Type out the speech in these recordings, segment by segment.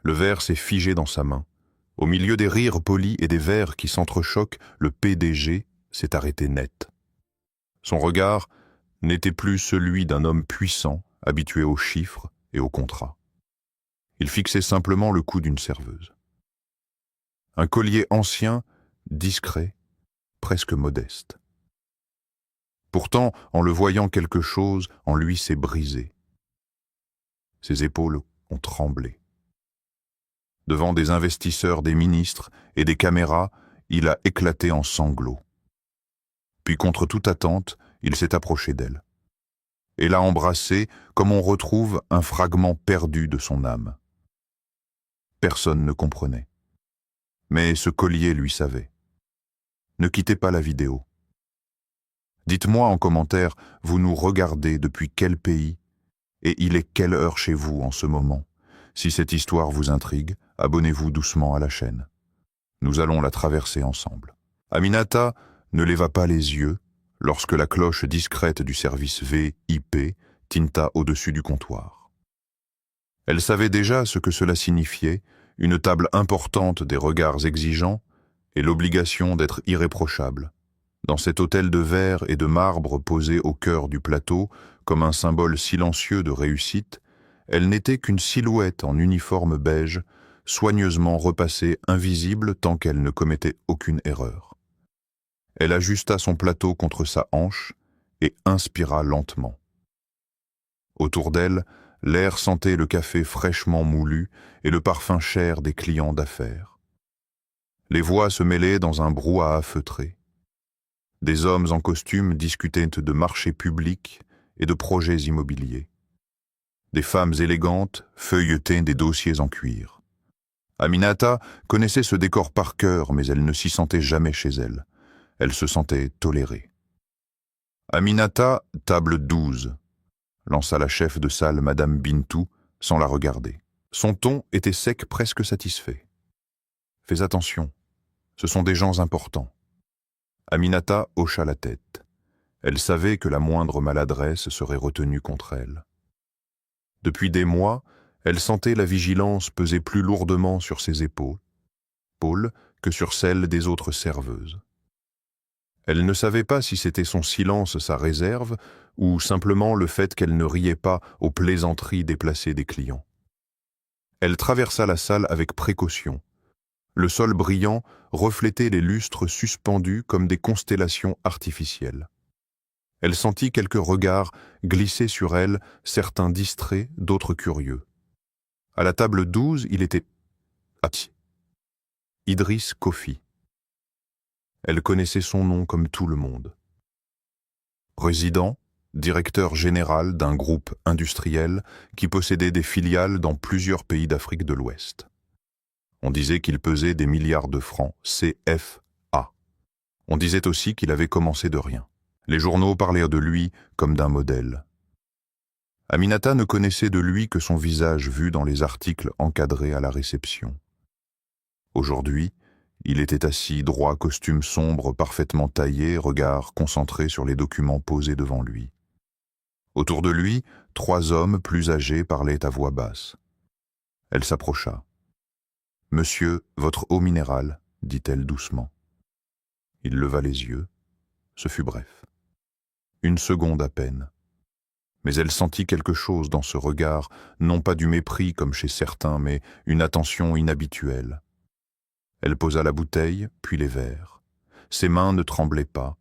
Le verre s'est figé dans sa main. Au milieu des rires polis et des verres qui s'entrechoquent, le PDG s'est arrêté net. Son regard n'était plus celui d'un homme puissant, habitué aux chiffres et aux contrats. Il fixait simplement le cou d'une serveuse. Un collier ancien, discret, presque modeste. Pourtant, en le voyant, quelque chose en lui s'est brisé. Ses épaules ont tremblé. Devant des investisseurs, des ministres et des caméras, il a éclaté en sanglots. Puis, contre toute attente, il s'est approché d'elle et l'a embrassée comme on retrouve un fragment perdu de son âme. Personne ne comprenait. Mais ce collier lui savait. Ne quittez pas la vidéo. Dites-moi en commentaire, vous nous regardez depuis quel pays et il est quelle heure chez vous en ce moment. Si cette histoire vous intrigue, abonnez-vous doucement à la chaîne. Nous allons la traverser ensemble. Aminata ne leva pas les yeux lorsque la cloche discrète du service VIP tinta au-dessus du comptoir. Elle savait déjà ce que cela signifiait, une table importante des regards exigeants et l'obligation d'être irréprochable. Dans cet autel de verre et de marbre posé au cœur du plateau, comme un symbole silencieux de réussite, elle n'était qu'une silhouette en uniforme beige, soigneusement repassée invisible tant qu'elle ne commettait aucune erreur. Elle ajusta son plateau contre sa hanche et inspira lentement. Autour d'elle, l'air sentait le café fraîchement moulu et le parfum cher des clients d'affaires. Les voix se mêlaient dans un brouhaha feutré. Des hommes en costume discutaient de marchés publics et de projets immobiliers. Des femmes élégantes feuilletaient des dossiers en cuir. Aminata connaissait ce décor par cœur, mais elle ne s'y sentait jamais chez elle. Elle se sentait tolérée. Aminata, table 12, lança la chef de salle Madame Bintou sans la regarder. Son ton était sec, presque satisfait. Fais attention, ce sont des gens importants. Aminata hocha la tête. Elle savait que la moindre maladresse serait retenue contre elle. Depuis des mois, elle sentait la vigilance peser plus lourdement sur ses épaules que sur celles des autres serveuses. Elle ne savait pas si c'était son silence sa réserve ou simplement le fait qu'elle ne riait pas aux plaisanteries déplacées des clients. Elle traversa la salle avec précaution. Le sol brillant reflétait les lustres suspendus comme des constellations artificielles. Elle sentit quelques regards glisser sur elle, certains distraits, d'autres curieux. À la table 12, il était Idriss Kofi. Elle connaissait son nom comme tout le monde. Résident, directeur général d'un groupe industriel qui possédait des filiales dans plusieurs pays d'Afrique de l'Ouest. On disait qu'il pesait des milliards de francs, CFA. On disait aussi qu'il avait commencé de rien. Les journaux parlaient de lui comme d'un modèle. Aminata ne connaissait de lui que son visage vu dans les articles encadrés à la réception. Aujourd'hui, il était assis, droit, costume sombre, parfaitement taillé, regard concentré sur les documents posés devant lui. Autour de lui, 3 hommes plus âgés parlaient à voix basse. Elle s'approcha. « Monsieur, votre eau minérale, dit-elle doucement. » Il leva les yeux. Ce fut bref. Une seconde à peine. Mais elle sentit quelque chose dans ce regard, non pas du mépris comme chez certains, mais une attention inhabituelle. Elle posa la bouteille, puis les verres. Ses mains ne tremblaient pas.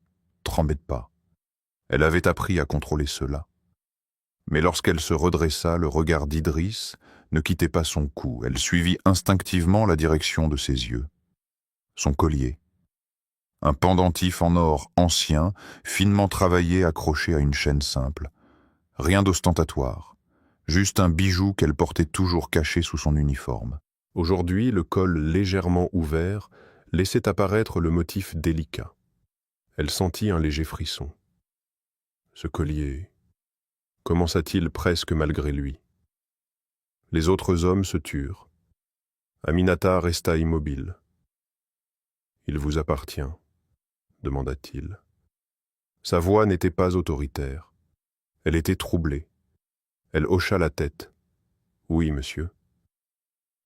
Elle avait appris à contrôler cela. Mais lorsqu'elle se redressa, le regard d'Idriss ne quittait pas son cou. Elle suivit instinctivement la direction de ses yeux. Son collier. Un pendentif en or ancien, finement travaillé, accroché à une chaîne simple. Rien d'ostentatoire. Juste un bijou qu'elle portait toujours caché sous son uniforme. Aujourd'hui, le col légèrement ouvert laissait apparaître le motif délicat. Elle sentit un léger frisson. Ce collier commença-t-il presque malgré lui. Les autres hommes se turent. Aminata resta immobile. « Il vous appartient », demanda-t-il. Sa voix n'était pas autoritaire. Elle était troublée. Elle hocha la tête. « Oui, monsieur. »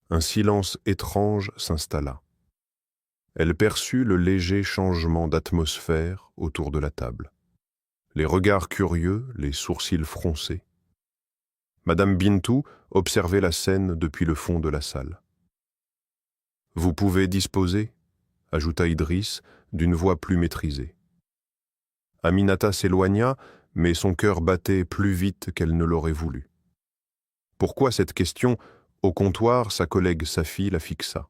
Un silence étrange s'installa. Elle perçut le léger changement d'atmosphère autour de la table. Les regards curieux, les sourcils froncés. Madame Bintou observait la scène depuis le fond de la salle. « Vous pouvez disposer » ajouta Idriss d'une voix plus maîtrisée. Aminata s'éloigna, mais son cœur battait plus vite qu'elle ne l'aurait voulu. Pourquoi cette question? Au comptoir, sa collègue Safi la fixa.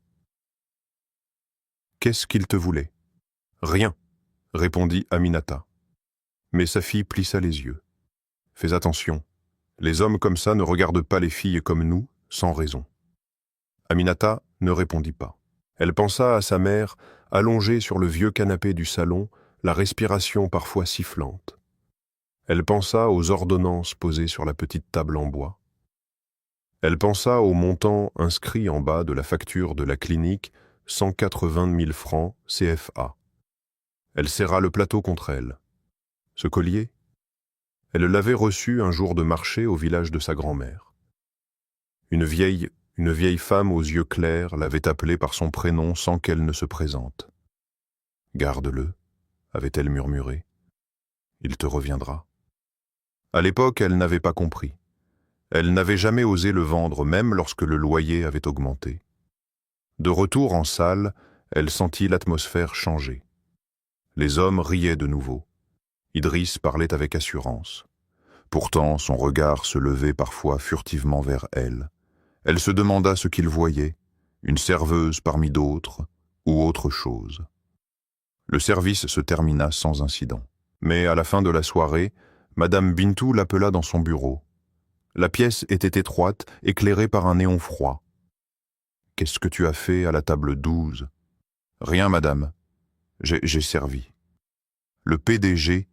« Qu'est-ce qu'il te voulait ?»« Rien, » répondit Aminata. Mais Safi plissa les yeux. « Fais attention, les hommes comme ça ne regardent pas les filles comme nous, sans raison. » Aminata ne répondit pas. Elle pensa à sa mère, allongée sur le vieux canapé du salon, la respiration parfois sifflante. Elle pensa aux ordonnances posées sur la petite table en bois. Elle pensa au montant inscrit en bas de la facture de la clinique, 180 000 francs CFA. Elle serra le plateau contre elle. Ce collier? Elle l'avait reçu un jour de marché au village de sa grand-mère. Une vieille femme aux yeux clairs l'avait appelée par son prénom sans qu'elle ne se présente. « Garde-le », avait-elle murmuré. « Il te reviendra. » À l'époque, elle n'avait pas compris. Elle n'avait jamais osé le vendre, même lorsque le loyer avait augmenté. De retour en salle, elle sentit l'atmosphère changer. Les hommes riaient de nouveau. Idriss parlait avec assurance. Pourtant, son regard se levait parfois furtivement vers elle. Elle se demanda ce qu'il voyait, une serveuse parmi d'autres, ou autre chose. Le service se termina sans incident. Mais à la fin de la soirée, Madame Bintou l'appela dans son bureau. La pièce était étroite, éclairée par un néon froid. « Qu'est-ce que tu as fait à la table 12 ?»« Rien, madame. J'ai servi. Le PDG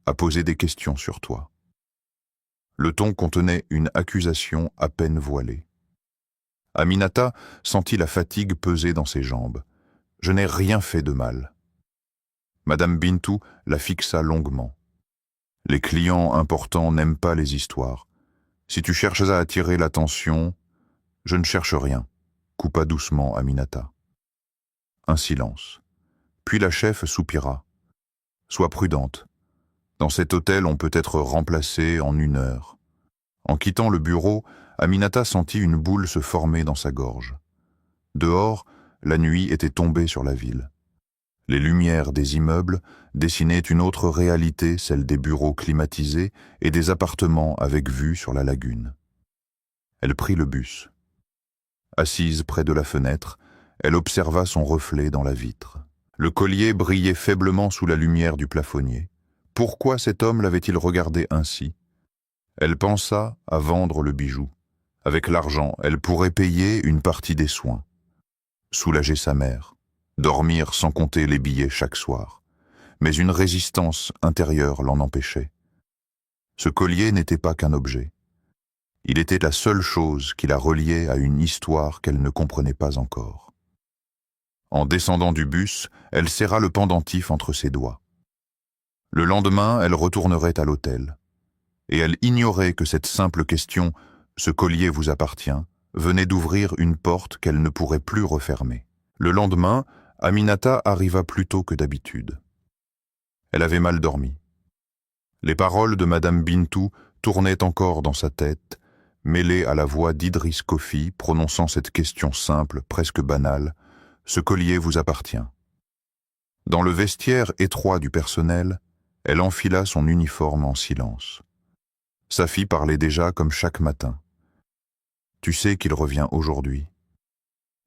a posé des questions sur toi. » Le ton contenait une accusation à peine voilée. Aminata sentit la fatigue peser dans ses jambes. « Je n'ai rien fait de mal. » Madame Bintou la fixa longuement. « Les clients importants n'aiment pas les histoires. Si tu cherches à attirer l'attention, je ne cherche rien. » coupa doucement Aminata. Un silence. Puis la chef soupira. « Sois prudente. Dans cet hôtel, on peut être remplacé en 1 heure. » En quittant le bureau, Aminata sentit une boule se former dans sa gorge. Dehors, la nuit était tombée sur la ville. Les lumières des immeubles dessinaient une autre réalité, celle des bureaux climatisés et des appartements avec vue sur la lagune. Elle prit le bus. Assise près de la fenêtre, elle observa son reflet dans la vitre. Le collier brillait faiblement sous la lumière du plafonnier. Pourquoi cet homme l'avait-il regardé ainsi? Elle pensa à vendre le bijou. Avec l'argent, elle pourrait payer une partie des soins. Soulager sa mère. Dormir sans compter les billets chaque soir. Mais une résistance intérieure l'en empêchait. Ce collier n'était pas qu'un objet. Il était la seule chose qui la reliait à une histoire qu'elle ne comprenait pas encore. En descendant du bus, elle serra le pendentif entre ses doigts. Le lendemain, elle retournerait à l'hôtel. Et elle ignorait que cette simple question « Ce collier vous appartient » venait d'ouvrir une porte qu'elle ne pourrait plus refermer. Le lendemain, Aminata arriva plus tôt que d'habitude. Elle avait mal dormi. Les paroles de Madame Bintou tournaient encore dans sa tête, mêlées à la voix d'Idriss Kofi prononçant cette question simple, presque banale, « Ce collier vous appartient ». Dans le vestiaire étroit du personnel, elle enfila son uniforme en silence. Safi parlait déjà comme chaque matin. « Tu sais qu'il revient aujourd'hui »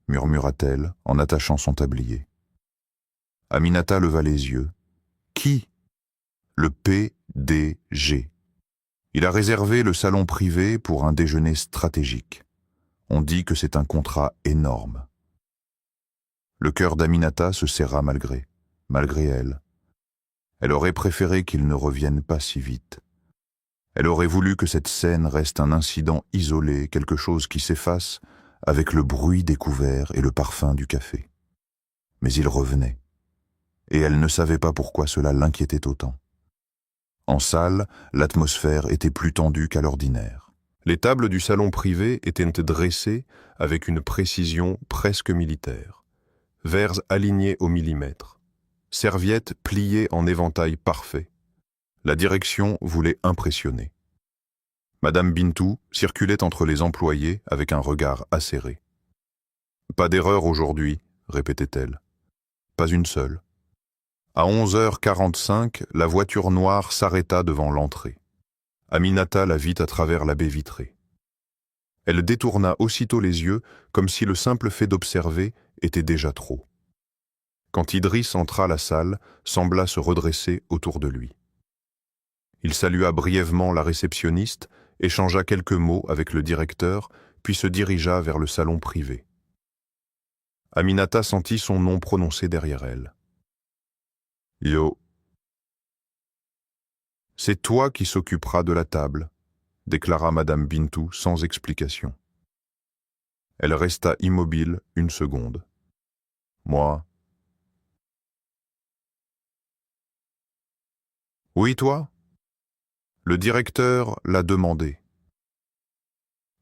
murmura-t-elle en attachant son tablier. Aminata leva les yeux. « Qui ?»« Le PDG. Il a réservé le salon privé pour un déjeuner stratégique. On dit que c'est un contrat énorme. » Le cœur d'Aminata se serra malgré elle. Elle aurait préféré qu'il ne revienne pas si vite. Elle aurait voulu que cette scène reste un incident isolé, quelque chose qui s'efface avec le bruit des couverts et le parfum du café. Mais il revenait, et elle ne savait pas pourquoi cela l'inquiétait autant. En salle, l'atmosphère était plus tendue qu'à l'ordinaire. Les tables du salon privé étaient dressées avec une précision presque militaire. Verres alignés au millimètre. Serviettes pliées en éventail parfait. La direction voulait impressionner. Madame Bintou circulait entre les employés avec un regard acéré. « Pas d'erreur aujourd'hui », répétait-elle. Pas une seule. À 11h45, la voiture noire s'arrêta devant l'entrée. Aminata la vit à travers la baie vitrée. Elle détourna aussitôt les yeux, comme si le simple fait d'observer était déjà trop. Quand Idriss entra la salle, sembla se redresser autour de lui. Il salua brièvement la réceptionniste, échangea quelques mots avec le directeur, puis se dirigea vers le salon privé. Aminata sentit son nom prononcé derrière elle. « Yo. »« C'est toi qui s'occuperas de la table », déclara Madame Bintou sans explication. Elle resta immobile une seconde. « Moi. »« Oui, toi ?» Le directeur l'a demandé.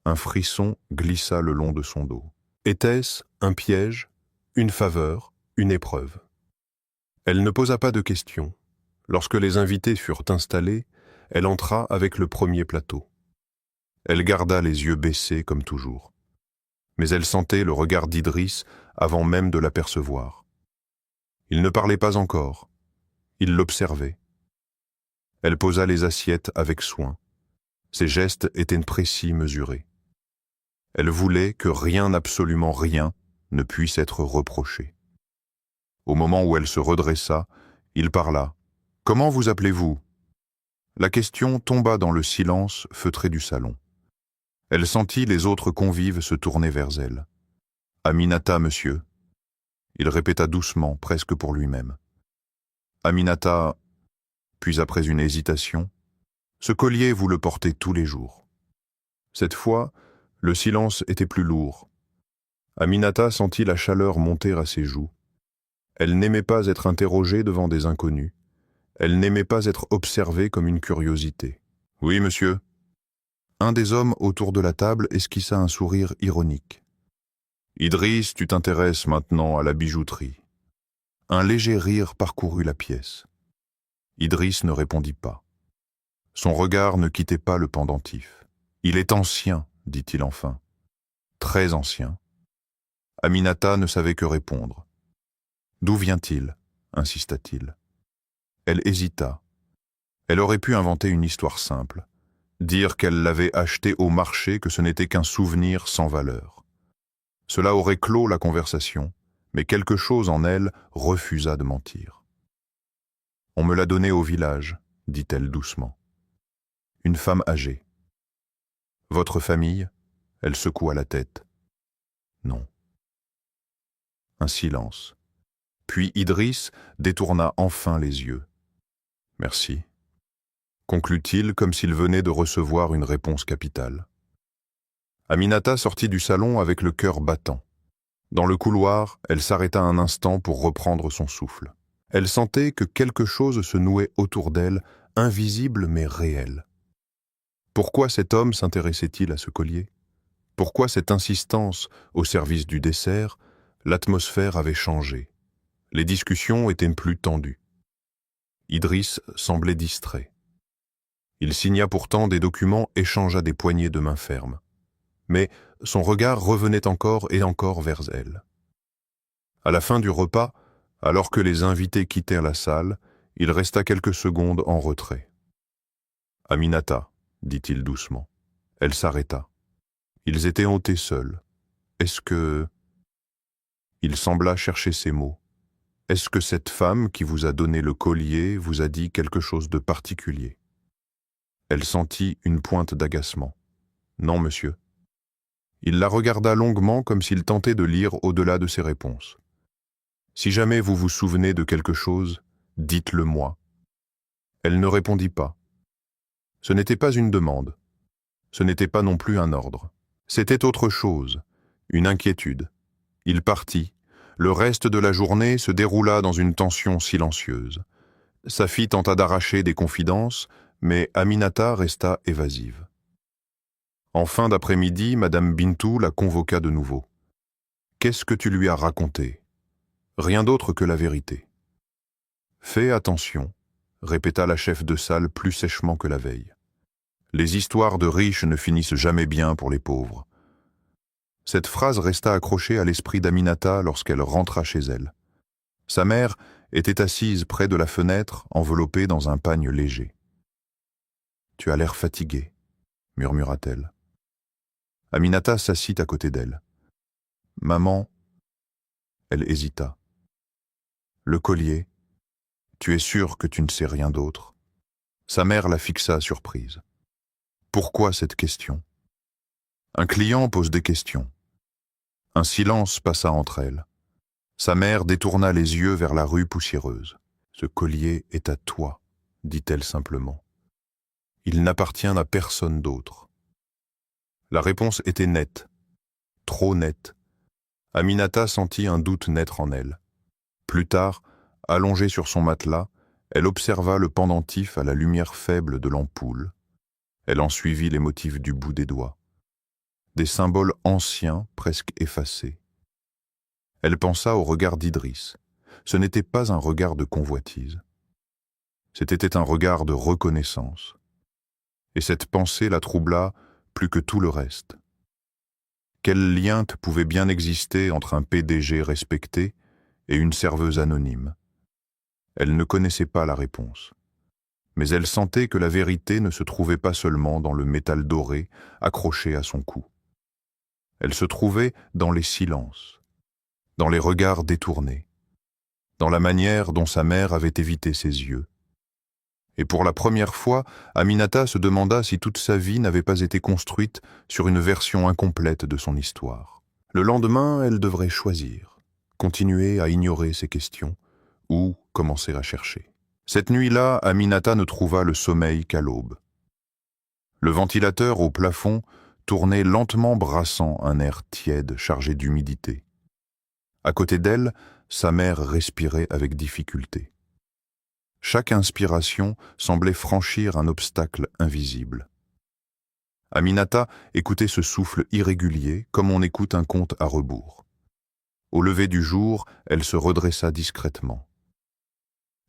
Un frisson glissa le long de son dos. Était-ce un piège, une faveur, une épreuve? Elle ne posa pas de questions. Lorsque les invités furent installés, elle entra avec le premier plateau. Elle garda les yeux baissés comme toujours. Mais elle sentait le regard d'Idriss avant même de l'apercevoir. Il ne parlait pas encore. Il l'observait. Elle posa les assiettes avec soin. Ses gestes étaient précis, mesurés. Elle voulait que rien, absolument rien, ne puisse être reproché. Au moment où elle se redressa, il parla. « Comment vous appelez-vous » La question tomba dans le silence feutré du salon. Elle sentit les autres convives se tourner vers elle. « Aminata, monsieur. » Il répéta doucement, presque pour lui-même. « Aminata, » puis après une hésitation, « ce collier, vous le portez tous les jours. » Cette fois, le silence était plus lourd. Aminata sentit la chaleur monter à ses joues. Elle n'aimait pas être interrogée devant des inconnus. Elle n'aimait pas être observée comme une curiosité. « Oui, monsieur. » Un des hommes autour de la table esquissa un sourire ironique. « Idriss, tu t'intéresses maintenant à la bijouterie. » Un léger rire parcourut la pièce. Idriss ne répondit pas. Son regard ne quittait pas le pendentif. « Il est ancien, » dit-il enfin. « Très ancien. » Aminata ne savait que répondre. « D'où vient-il » insista-t-il. Elle hésita. Elle aurait pu inventer une histoire simple, dire qu'elle l'avait acheté au marché, que ce n'était qu'un souvenir sans valeur. Cela aurait clos la conversation, mais quelque chose en elle refusa de mentir. « On me l'a donné au village, » dit-elle doucement. Une femme âgée. « Votre famille » Elle secoua la tête. « Non. » Un silence. Puis Idriss détourna enfin les yeux. « Merci. » conclut-il comme s'il venait de recevoir une réponse capitale. Aminata sortit du salon avec le cœur battant. Dans le couloir, elle s'arrêta un instant pour reprendre son souffle. Elle sentait que quelque chose se nouait autour d'elle, invisible mais réel. Pourquoi cet homme s'intéressait-il à ce collier? Pourquoi cette insistance au service du dessert? L'atmosphère avait changé. Les discussions étaient plus tendues. Idriss semblait distrait. Il signa pourtant des documents, échangea des poignées de main ferme. Mais son regard revenait encore et encore vers elle. À la fin du repas, alors que les invités quittèrent la salle, il resta quelques secondes en retrait. « Aminata » dit-il doucement. Elle s'arrêta. Ils étaient hantés seuls. « Est-ce que... » Il sembla chercher ses mots. « Est-ce que cette femme qui vous a donné le collier vous a dit quelque chose de particulier ?» Elle sentit une pointe d'agacement. « Non, monsieur. » Il la regarda longuement comme s'il tentait de lire au-delà de ses réponses. « Si jamais vous vous souvenez de quelque chose, dites-le moi. » Elle ne répondit pas. Ce n'était pas une demande. Ce n'était pas non plus un ordre. C'était autre chose, une inquiétude. Il partit. Le reste de la journée se déroula dans une tension silencieuse. Sa fille tenta d'arracher des confidences, mais Aminata resta évasive. En fin d'après-midi, Madame Bintou la convoqua de nouveau. « Qu'est-ce que tu lui as raconté ?»« Rien d'autre que la vérité. »« Fais attention, » répéta la chef de salle plus sèchement que la veille. « Les histoires de riches ne finissent jamais bien pour les pauvres. » Cette phrase resta accrochée à l'esprit d'Aminata lorsqu'elle rentra chez elle. Sa mère était assise près de la fenêtre, enveloppée dans un pagne léger. « Tu as l'air fatiguée, » murmura-t-elle. Aminata s'assit à côté d'elle. « Maman... » Elle hésita. « Le collier, tu es sûre que tu ne sais rien d'autre ?» Sa mère la fixa surprise. « Pourquoi cette question ?» Un client pose des questions. Un silence passa entre elles. Sa mère détourna les yeux vers la rue poussiéreuse. « Ce collier est à toi, » dit-elle simplement. « Il n'appartient à personne d'autre. » La réponse était nette, trop nette. Aminata sentit un doute naître en elle. Plus tard, allongée sur son matelas, elle observa le pendentif à la lumière faible de l'ampoule. Elle en suivit les motifs du bout des doigts. Des symboles anciens, presque effacés. Elle pensa au regard d'Idriss. Ce n'était pas un regard de convoitise. C'était un regard de reconnaissance. Et cette pensée la troubla plus que tout le reste. Quel lien pouvait bien exister entre un PDG respecté et une serveuse anonyme? Elle ne connaissait pas la réponse. Mais elle sentait que la vérité ne se trouvait pas seulement dans le métal doré accroché à son cou. Elle se trouvait dans les silences, dans les regards détournés, dans la manière dont sa mère avait évité ses yeux. Et pour la première fois, Aminata se demanda si toute sa vie n'avait pas été construite sur une version incomplète de son histoire. Le lendemain, elle devrait choisir, continuer à ignorer ses questions ou commencer à chercher. Cette nuit-là, Aminata ne trouva le sommeil qu'à l'aube. Le ventilateur au plafond tournait lentement brassant un air tiède chargé d'humidité. À côté d'elle, sa mère respirait avec difficulté. Chaque inspiration semblait franchir un obstacle invisible. Aminata écoutait ce souffle irrégulier comme on écoute un compte à rebours. Au lever du jour, elle se redressa discrètement.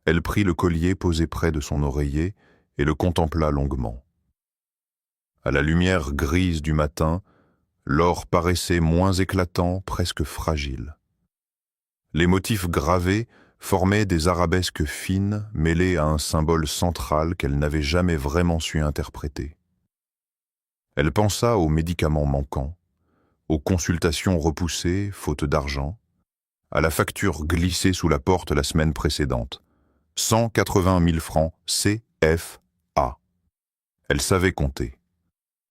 Elle prit le collier posé près de son oreiller et le contempla longuement. À la lumière grise du matin, l'or paraissait moins éclatant, presque fragile. Les motifs gravés formaient des arabesques fines mêlées à un symbole central qu'elle n'avait jamais vraiment su interpréter. Elle pensa aux médicaments manquants, aux consultations repoussées, faute d'argent, à la facture glissée sous la porte la semaine précédente. 180 000 francs CFA. Elle savait compter.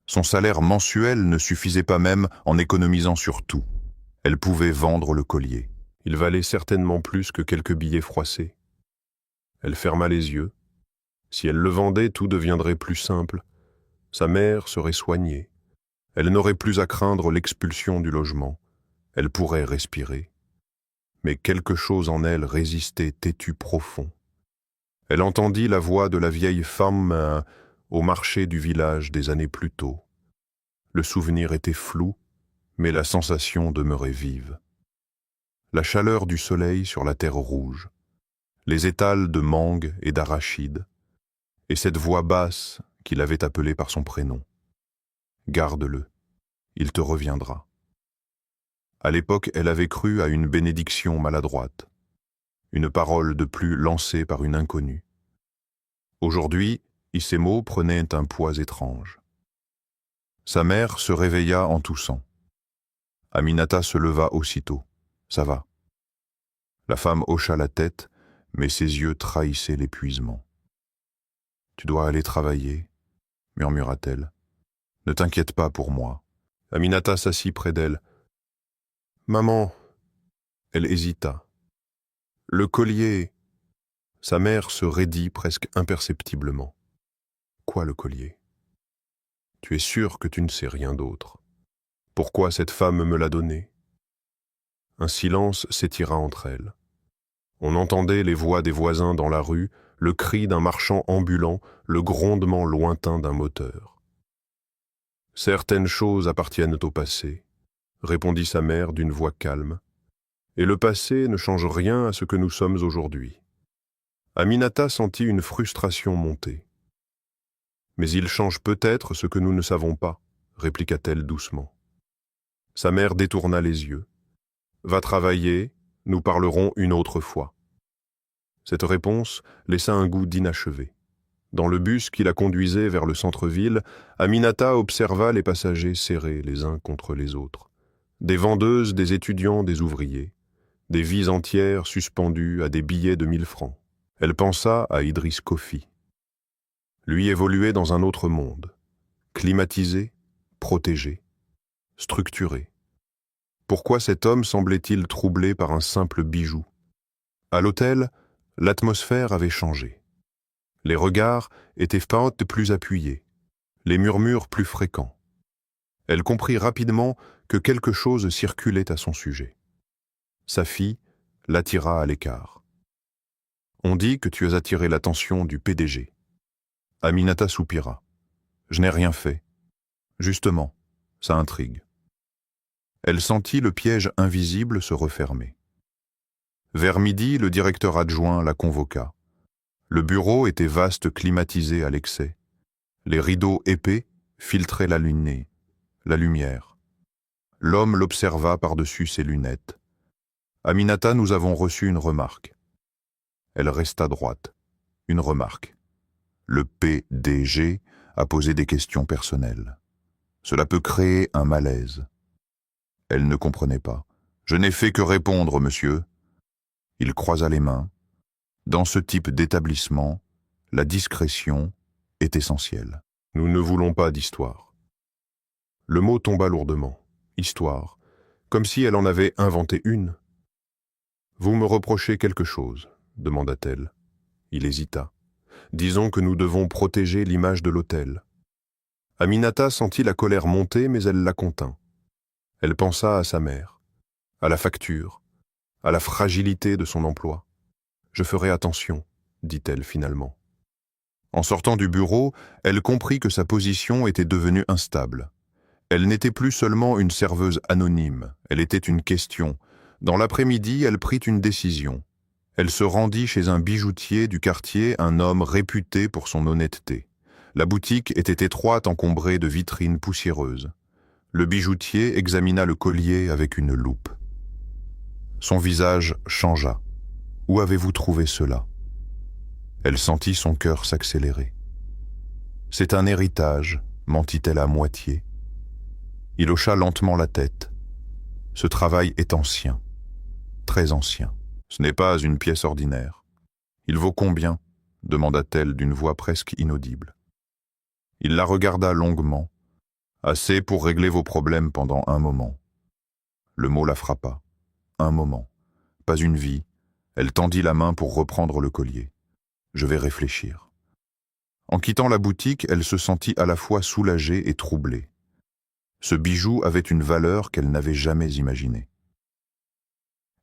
Son salaire mensuel ne suffisait pas même en économisant sur tout. Elle pouvait vendre le collier. Il valait certainement plus que quelques billets froissés. Elle ferma les yeux. Si elle le vendait, tout deviendrait plus simple. Sa mère serait soignée. Elle n'aurait plus à craindre l'expulsion du logement. Elle pourrait respirer. Mais quelque chose en elle résistait têtu profond. Elle entendit la voix de la vieille femme au marché du village des années plus tôt. Le souvenir était flou, mais la sensation demeurait vive. La chaleur du soleil sur la terre rouge, les étals de mangue et d'arachide, et cette voix basse qui l'avait appelé par son prénom. Garde-le, il te reviendra. À l'époque, elle avait cru à une bénédiction maladroite, une parole de plus lancée par une inconnue. Aujourd'hui, ces mots prenaient un poids étrange. Sa mère se réveilla en toussant. Aminata se leva aussitôt. Ça va. La femme hocha la tête, mais ses yeux trahissaient l'épuisement. Tu dois aller travailler, murmura-t-elle. Ne t'inquiète pas pour moi. Aminata s'assit près d'elle. Maman. Elle hésita. Le collier. Sa mère se raidit presque imperceptiblement. Quoi le collier? Tu es sûre que tu ne sais rien d'autre. Pourquoi cette femme me l'a donné? Un silence s'étira entre elles. On entendait les voix des voisins dans la rue, le cri d'un marchand ambulant, le grondement lointain d'un moteur. Certaines choses appartiennent au passé, répondit sa mère d'une voix calme, et le passé ne change rien à ce que nous sommes aujourd'hui. Aminata sentit une frustration monter. Mais il change peut-être ce que nous ne savons pas, répliqua-t-elle doucement. Sa mère détourna les yeux. Va travailler, nous parlerons une autre fois. Cette réponse laissa un goût d'inachevé. Dans le bus qui la conduisait vers le centre-ville, Aminata observa les passagers serrés les uns contre les autres. Des vendeuses, des étudiants, des ouvriers. Des vies entières suspendues à des billets de 1000 francs. Elle pensa à Idriss Kofi. Lui évoluait dans un autre monde, climatisé, protégé, structuré. Pourquoi cet homme semblait-il troublé par un simple bijou? À l'hôtel, l'atmosphère avait changé. Les regards étaient plus appuyés, les murmures plus fréquents. Elle comprit rapidement que quelque chose circulait à son sujet. Sa fille l'attira à l'écart. « On dit que tu as attiré l'attention du PDG. » Aminata soupira. « Je n'ai rien fait. Justement, ça intrigue. » Elle sentit le piège invisible se refermer. Vers midi, le directeur adjoint la convoqua. Le bureau était vaste, climatisé à l'excès. Les rideaux épais filtraient la lumière. L'homme l'observa par-dessus ses lunettes. « Aminata, nous avons reçu une remarque. » Elle resta droite. Une remarque. Le PDG a posé des questions personnelles. Cela peut créer un malaise. Elle ne comprenait pas. « Je n'ai fait que répondre, monsieur. » Il croisa les mains. Dans ce type d'établissement, la discrétion est essentielle. Nous ne voulons pas d'histoire. Le mot tomba lourdement. Histoire. Comme si elle en avait inventé une. Vous me reprochez quelque chose, demanda-t-elle. Il hésita. Disons que nous devons protéger l'image de l'hôtel. Aminata sentit la colère monter, mais elle la contint. Elle pensa à sa mère, à la facture, à la fragilité de son emploi. « Je ferai attention, » dit-elle finalement. En sortant du bureau, elle comprit que sa position était devenue instable. Elle n'était plus seulement une serveuse anonyme, elle était une question. Dans l'après-midi, elle prit une décision. Elle se rendit chez un bijoutier du quartier, un homme réputé pour son honnêteté. La boutique était étroite, encombrée de vitrines poussiéreuses. Le bijoutier examina le collier avec une loupe. Son visage changea. « Où avez-vous trouvé cela ?» Elle sentit son cœur s'accélérer. « C'est un héritage, mentit-elle à moitié. Il hocha lentement la tête. « Ce travail est ancien, très ancien. Ce n'est pas une pièce ordinaire. Il vaut combien ?» demanda-t-elle d'une voix presque inaudible. Il la regarda longuement. « Assez pour régler vos problèmes pendant un moment. » Le mot la frappa. Un moment. Pas une vie. Elle tendit la main pour reprendre le collier. « Je vais réfléchir. » En quittant la boutique, elle se sentit à la fois soulagée et troublée. Ce bijou avait une valeur qu'elle n'avait jamais imaginée.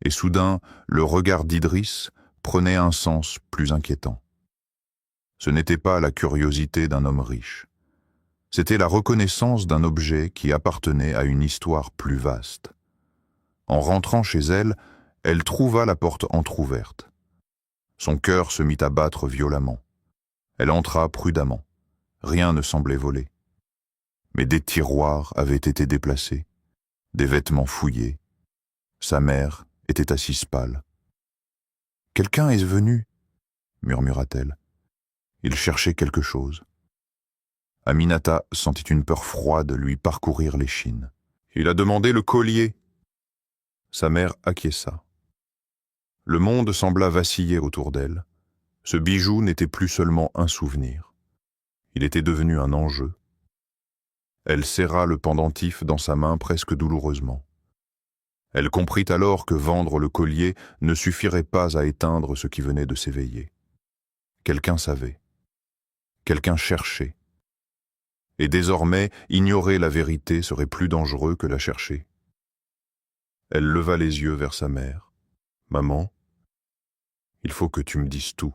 Et soudain, le regard d'Idriss prenait un sens plus inquiétant. Ce n'était pas la curiosité d'un homme riche. C'était la reconnaissance d'un objet qui appartenait à une histoire plus vaste. En rentrant chez elle, elle trouva la porte entr'ouverte. Son cœur se mit à battre violemment. Elle entra prudemment. Rien ne semblait voler. Mais des tiroirs avaient été déplacés, des vêtements fouillés. Sa mère était assise pâle. « Quelqu'un est venu, » murmura-t-elle. Il cherchait quelque chose. Aminata sentit une peur froide lui parcourir l'échine. « Il a demandé le collier. » Sa mère acquiesça. Le monde sembla vaciller autour d'elle. Ce bijou n'était plus seulement un souvenir. Il était devenu un enjeu. Elle serra le pendentif dans sa main presque douloureusement. Elle comprit alors que vendre le collier ne suffirait pas à éteindre ce qui venait de s'éveiller. Quelqu'un savait. Quelqu'un cherchait. Et désormais, ignorer la vérité serait plus dangereux que la chercher. Elle leva les yeux vers sa mère. « Maman, il faut que tu me dises tout. »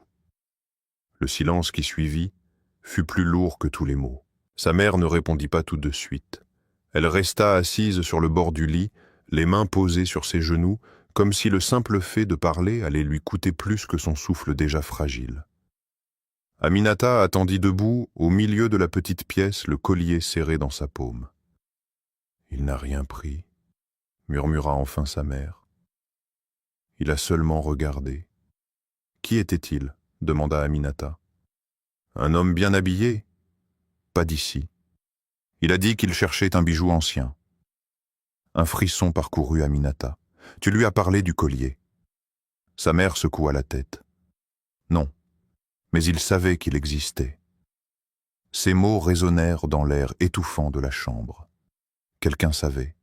Le silence qui suivit fut plus lourd que tous les mots. Sa mère ne répondit pas tout de suite. Elle resta assise sur le bord du lit, les mains posées sur ses genoux, comme si le simple fait de parler allait lui coûter plus que son souffle déjà fragile. Aminata attendit debout, au milieu de la petite pièce, le collier serré dans sa paume. « Il n'a rien pris », murmura enfin sa mère. « Il a seulement regardé. »« Qui était-il » demanda Aminata. « Un homme bien habillé ? Pas d'ici. Il a dit qu'il cherchait un bijou ancien. » Un frisson parcourut Aminata. « Tu lui as parlé du collier ?» Sa mère secoua la tête. « Non, mais il savait qu'il existait. » Ces mots résonnèrent dans l'air étouffant de la chambre. Quelqu'un savait.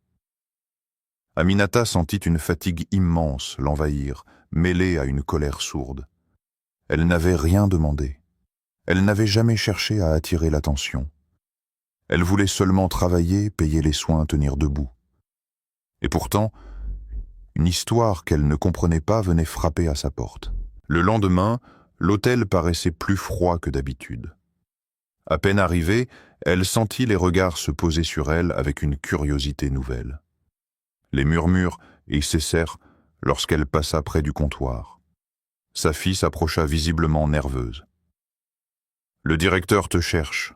Aminata sentit une fatigue immense l'envahir, mêlée à une colère sourde. Elle n'avait rien demandé. Elle n'avait jamais cherché à attirer l'attention. Elle voulait seulement travailler, payer les soins, tenir debout. Et pourtant, une histoire qu'elle ne comprenait pas venait frapper à sa porte. Le lendemain, l'hôtel paraissait plus froid que d'habitude. À peine arrivée, elle sentit les regards se poser sur elle avec une curiosité nouvelle. Les murmures y cessèrent lorsqu'elle passa près du comptoir. Sa fille s'approcha visiblement nerveuse. « Le directeur te cherche. »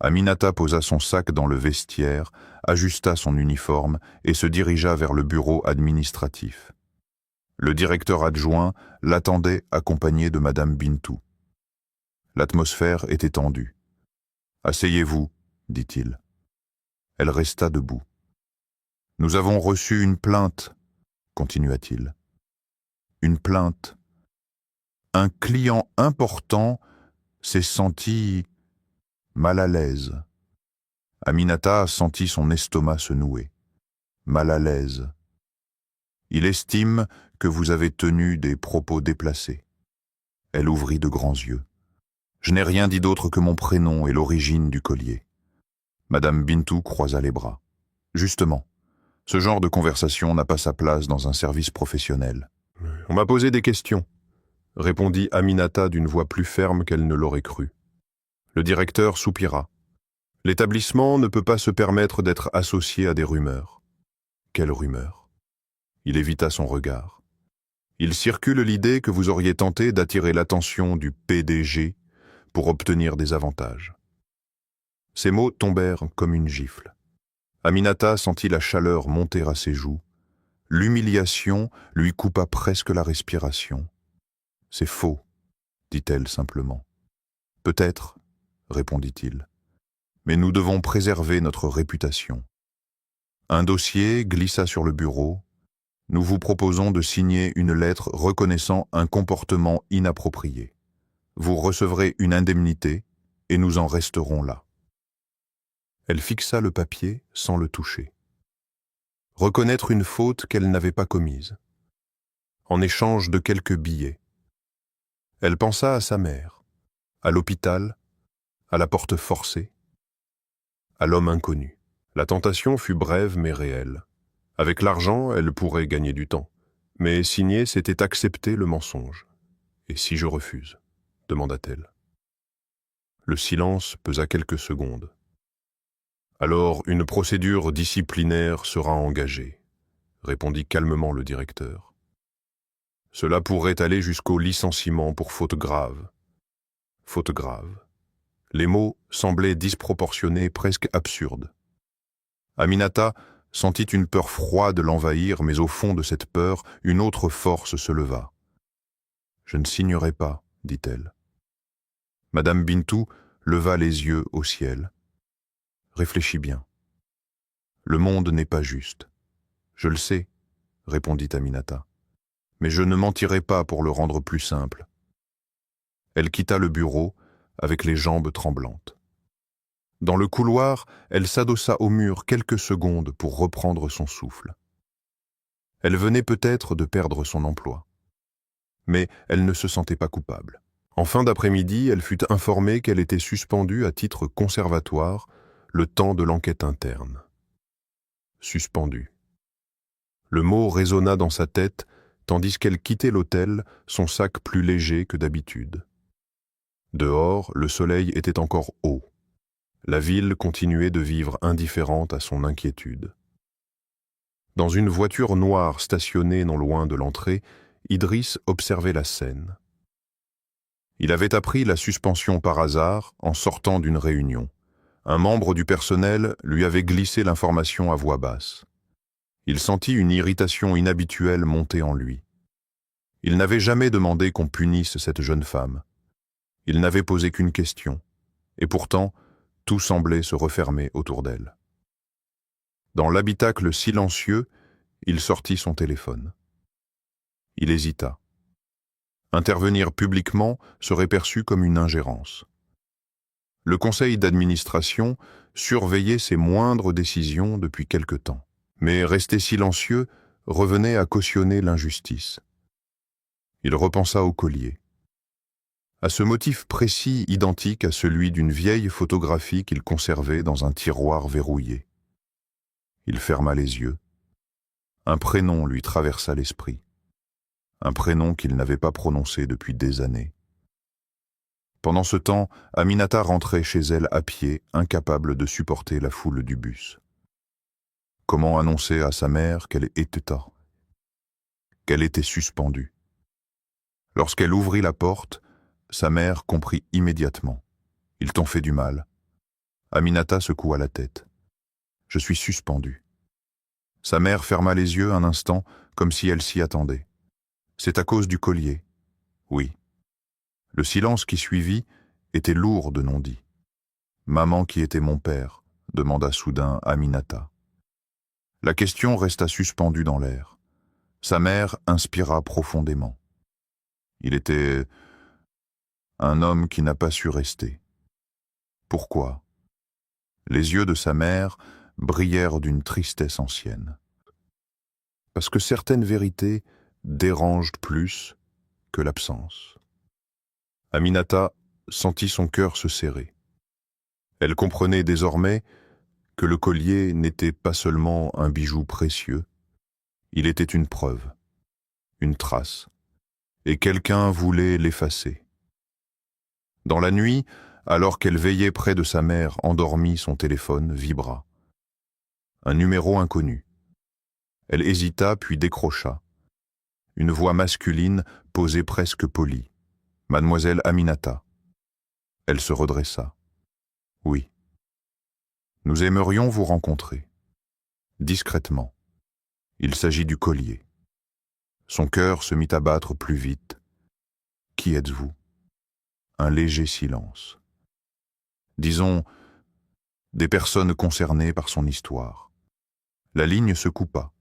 Aminata posa son sac dans le vestiaire, ajusta son uniforme et se dirigea vers le bureau administratif. Le directeur adjoint l'attendait accompagné de Madame Bintou. L'atmosphère était tendue. « Asseyez-vous, dit-il. » Elle resta debout. « Nous avons reçu une plainte, continua-t-il. Une plainte. Un client important s'est senti mal à l'aise. » Aminata sentit son estomac se nouer. Mal à l'aise. « Il estime que vous avez tenu des propos déplacés. » Elle ouvrit de grands yeux. « Je n'ai rien dit d'autre que mon prénom et l'origine du collier. » Madame Bintou croisa les bras. « Justement, ce genre de conversation n'a pas sa place dans un service professionnel. »« On m'a posé des questions, » répondit Aminata d'une voix plus ferme qu'elle ne l'aurait cru. Le directeur soupira. « L'établissement ne peut pas se permettre d'être associé à des rumeurs. » Quelle rumeur ? Il évita son regard. « Il circule l'idée que vous auriez tenté d'attirer l'attention du PDG pour obtenir des avantages. » Ces mots tombèrent comme une gifle. Aminata sentit la chaleur monter à ses joues. L'humiliation lui coupa presque la respiration. « C'est faux, » dit-elle simplement. « Peut-être, » répondit-il. « Mais nous devons préserver notre réputation. » Un dossier glissa sur le bureau. « Nous vous proposons de signer une lettre reconnaissant un comportement inapproprié. Vous recevrez une indemnité et nous en resterons là. » Elle fixa le papier sans le toucher. Reconnaître une faute qu'elle n'avait pas commise. En échange de quelques billets. Elle pensa à sa mère, à l'hôpital, à la porte forcée, à l'homme inconnu. La tentation fut brève mais réelle. Avec l'argent, elle pourrait gagner du temps. Mais signer, c'était accepter le mensonge. « Et si je refuse ?» demanda-t-elle. Le silence pesa quelques secondes. « Alors, une procédure disciplinaire sera engagée, » répondit calmement le directeur. « Cela pourrait aller jusqu'au licenciement pour faute grave. » Faute grave. Les mots semblaient disproportionnés, presque absurdes. Aminata sentit une peur froide l'envahir, mais au fond de cette peur, une autre force se leva. « Je ne signerai pas, » dit-elle. Madame Bintou leva les yeux au ciel. « Réfléchis bien. Le monde n'est pas juste. »« Je le sais, » répondit Aminata. « Mais je ne mentirai pas pour le rendre plus simple. » Elle quitta le bureau avec les jambes tremblantes. Dans le couloir, elle s'adossa au mur quelques secondes pour reprendre son souffle. Elle venait peut-être de perdre son emploi. Mais elle ne se sentait pas coupable. En fin d'après-midi, elle fut informée qu'elle était suspendue à titre conservatoire le temps de l'enquête interne. Suspendue. Le mot résonna dans sa tête, tandis qu'elle quittait l'hôtel, son sac plus léger que d'habitude. Dehors, le soleil était encore haut. La ville continuait de vivre indifférente à son inquiétude. Dans une voiture noire stationnée non loin de l'entrée, Idriss observait la scène. Il avait appris la suspension par hasard en sortant d'une réunion. Un membre du personnel lui avait glissé l'information à voix basse. Il sentit une irritation inhabituelle monter en lui. Il n'avait jamais demandé qu'on punisse cette jeune femme. Il n'avait posé qu'une question, et pourtant, tout semblait se refermer autour d'elle. Dans l'habitacle silencieux, il sortit son téléphone. Il hésita. Intervenir publiquement serait perçu comme une ingérence. Le conseil d'administration surveillait ses moindres décisions depuis quelque temps, mais rester silencieux revenait à cautionner l'injustice. Il repensa au collier, à ce motif précis identique à celui d'une vieille photographie qu'il conservait dans un tiroir verrouillé. Il ferma les yeux. Un prénom lui traversa l'esprit, un prénom qu'il n'avait pas prononcé depuis des années. Pendant ce temps, Aminata rentrait chez elle à pied, incapable de supporter la foule du bus. Comment annoncer à sa mère qu'elle était suspendue? Lorsqu'elle ouvrit la porte, sa mère comprit immédiatement. « Ils t'ont fait du mal. » Aminata secoua la tête. « Je suis suspendue. » Sa mère ferma les yeux un instant, comme si elle s'y attendait. « C'est à cause du collier. » « Oui. » Le silence qui suivit était lourd de non-dits. « Maman qui était mon père ?» demanda soudain Aminata. La question resta suspendue dans l'air. Sa mère inspira profondément. Il était un homme qui n'a pas su rester. Pourquoi? Les yeux de sa mère brillèrent d'une tristesse ancienne. Parce que certaines vérités dérangent plus que l'absence. Aminata sentit son cœur se serrer. Elle comprenait désormais que le collier n'était pas seulement un bijou précieux, il était une preuve, une trace, et quelqu'un voulait l'effacer. Dans la nuit, alors qu'elle veillait près de sa mère endormie, son téléphone vibra. Un numéro inconnu. Elle hésita puis décrocha. Une voix masculine posée presque polie. « Mademoiselle Aminata. » Elle se redressa. « Oui. Nous aimerions vous rencontrer. » Discrètement. Il s'agit du collier. Son cœur se mit à battre plus vite. « Qui êtes-vous » Un léger silence. Disons, des personnes concernées par son histoire. La ligne se coupa.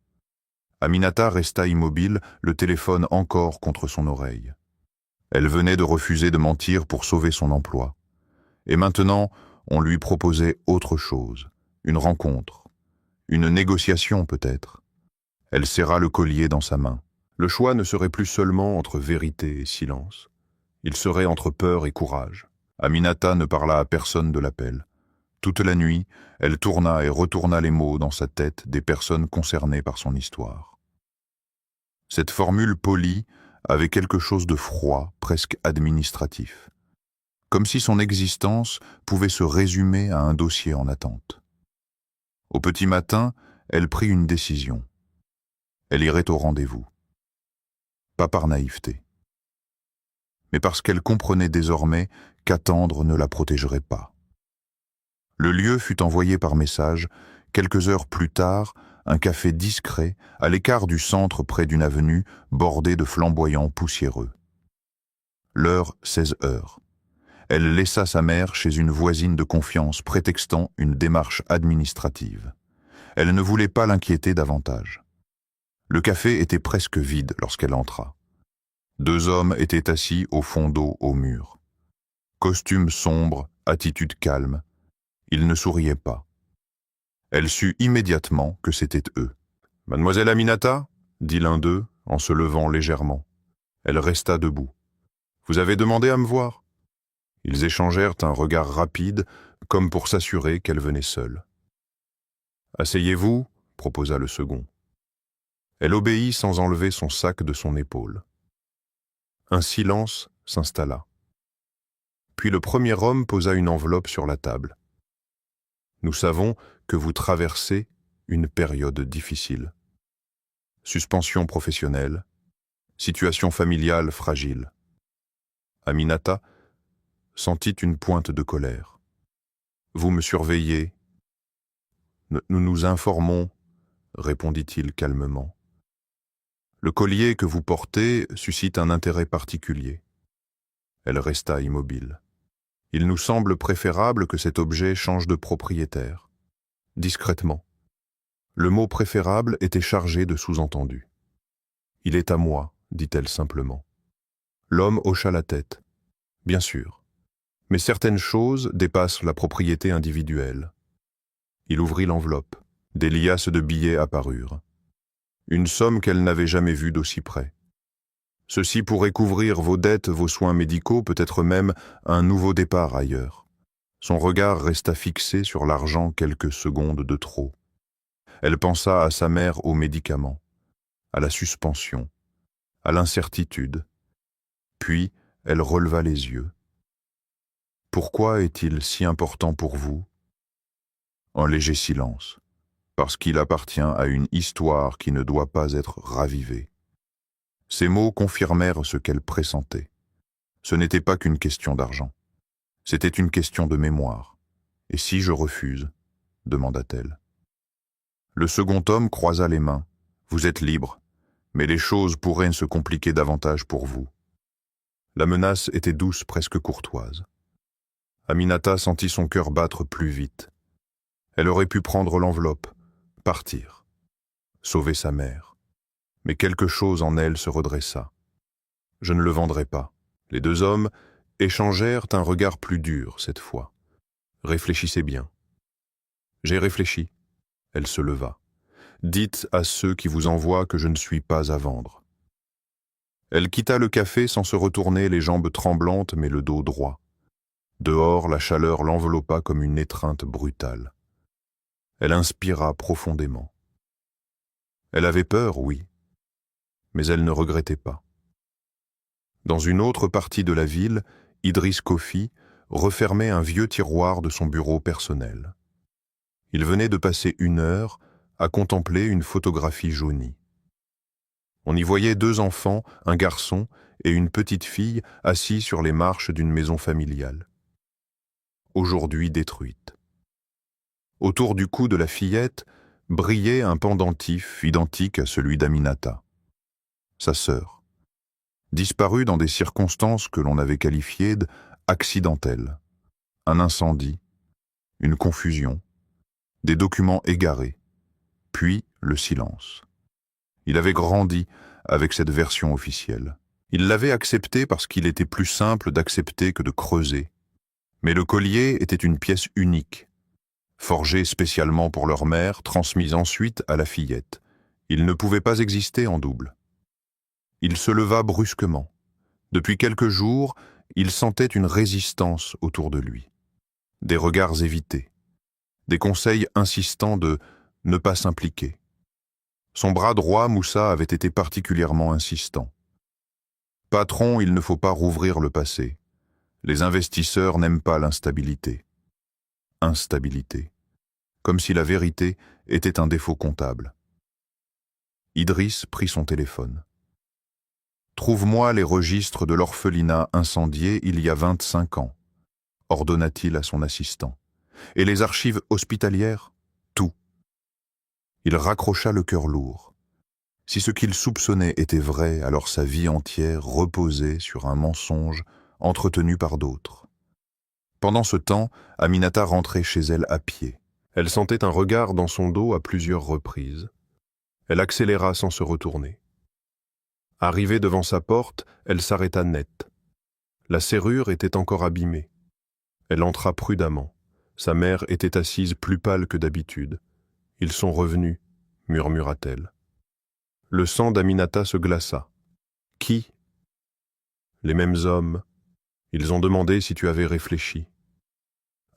Aminata resta immobile, le téléphone encore contre son oreille. Elle venait de refuser de mentir pour sauver son emploi. Et maintenant, on lui proposait autre chose, une rencontre, une négociation peut-être. Elle serra le collier dans sa main. Le choix ne serait plus seulement entre vérité et silence. Il serait entre peur et courage. Aminata ne parla à personne de l'appel. Toute la nuit, elle tourna et retourna les mots dans sa tête des personnes concernées par son histoire. Cette formule polie avait quelque chose de froid, presque administratif. Comme si son existence pouvait se résumer à un dossier en attente. Au petit matin, elle prit une décision. Elle irait au rendez-vous. Pas par naïveté, mais parce qu'elle comprenait désormais qu'attendre ne la protégerait pas. Le lieu fut envoyé par message. Quelques heures plus tard, un café discret, à l'écart du centre près d'une avenue bordée de flamboyants poussiéreux. L'heure 16 heures. Elle laissa sa mère chez une voisine de confiance prétextant une démarche administrative. Elle ne voulait pas l'inquiéter davantage. Le café était presque vide lorsqu'elle entra. 2 hommes étaient assis au fond d'eau au mur. Costume sombre, attitude calme. Ils ne souriaient pas. Elle sut immédiatement que c'était eux. « Mademoiselle Aminata » dit l'un d'eux en se levant légèrement. Elle resta debout. « Vous avez demandé à me voir ?» Ils échangèrent un regard rapide, comme pour s'assurer qu'elle venait seule. « Asseyez-vous » proposa le second. Elle obéit sans enlever son sac de son épaule. Un silence s'installa. Puis le premier homme posa une enveloppe sur la table. Nous savons que vous traversez une période difficile. Suspension professionnelle, situation familiale fragile. Aminata sentit une pointe de colère. Vous me surveillez. Nous nous informons, répondit-il calmement. Le collier que vous portez suscite un intérêt particulier. Elle resta immobile. Il nous semble préférable que cet objet change de propriétaire. Discrètement. Le mot préférable était chargé de sous-entendu. Il est à moi, dit-elle simplement. L'homme hocha la tête. Bien sûr. Mais certaines choses dépassent la propriété individuelle. Il ouvrit l'enveloppe. Des liasses de billets apparurent. Une somme qu'elle n'avait jamais vue d'aussi près. Ceci pourrait couvrir vos dettes, vos soins médicaux, peut-être même un nouveau départ ailleurs. Son regard resta fixé sur l'argent quelques secondes de trop. Elle pensa à sa mère aux médicaments, à la suspension, à l'incertitude. Puis, elle releva les yeux. Pourquoi est-il si important pour vous? Un léger silence, parce qu'il appartient à une histoire qui ne doit pas être ravivée. Ces mots confirmèrent ce qu'elle pressentait. Ce n'était pas qu'une question d'argent. C'était une question de mémoire. Et si je refuse? Demanda-t-elle. Le second homme croisa les mains. Vous êtes libre, mais les choses pourraient se compliquer davantage pour vous. La menace était douce, presque courtoise. Aminata sentit son cœur battre plus vite. Elle aurait pu prendre l'enveloppe, partir, sauver sa mère. Mais quelque chose en elle se redressa. Je ne le vendrai pas. Les deux hommes échangèrent un regard plus dur cette fois. Réfléchissez bien. J'ai réfléchi. Elle se leva. Dites à ceux qui vous envoient que je ne suis pas à vendre. Elle quitta le café sans se retourner, les jambes tremblantes mais le dos droit. Dehors, la chaleur l'enveloppa comme une étreinte brutale. Elle inspira profondément. Elle avait peur, oui, mais elle ne regrettait pas. Dans une autre partie de la ville, Idriss Kofi refermait un vieux tiroir de son bureau personnel. Il venait de passer 1 heure à contempler une photographie jaunie. On y voyait 2 enfants, un garçon et une petite fille assis sur les marches d'une maison familiale. Aujourd'hui détruite. Autour du cou de la fillette brillait un pendentif identique à celui d'Aminata. Sa sœur, disparue dans des circonstances que l'on avait qualifiées d'accidentelles. Un incendie, une confusion, des documents égarés, puis le silence. Il avait grandi avec cette version officielle. Il l'avait acceptée parce qu'il était plus simple d'accepter que de creuser. Mais le collier était une pièce unique, forgée spécialement pour leur mère, transmise ensuite à la fillette. Il ne pouvait pas exister en double. Il se leva brusquement. Depuis quelques jours, il sentait une résistance autour de lui. Des regards évités. Des conseils insistants de ne pas s'impliquer. Son bras droit, Moussa, avait été particulièrement insistant. Patron, il ne faut pas rouvrir le passé. Les investisseurs n'aiment pas l'instabilité. Instabilité. Comme si la vérité était un défaut comptable. Idriss prit son téléphone. Trouve-moi les registres de l'orphelinat incendié il y a 25 ans, ordonna-t-il à son assistant. Et les archives hospitalières? Tout. Il raccrocha le cœur lourd. Si ce qu'il soupçonnait était vrai, alors sa vie entière reposait sur un mensonge entretenu par d'autres. Pendant ce temps, Aminata rentrait chez elle à pied. Elle sentait un regard dans son dos à plusieurs reprises. Elle accéléra sans se retourner. Arrivée devant sa porte, elle s'arrêta net. La serrure était encore abîmée. Elle entra prudemment. Sa mère était assise plus pâle que d'habitude. « Ils sont revenus », murmura-t-elle. Le sang d'Aminata se glaça. « Qui ?» ?»« Les mêmes hommes. Ils ont demandé si tu avais réfléchi. »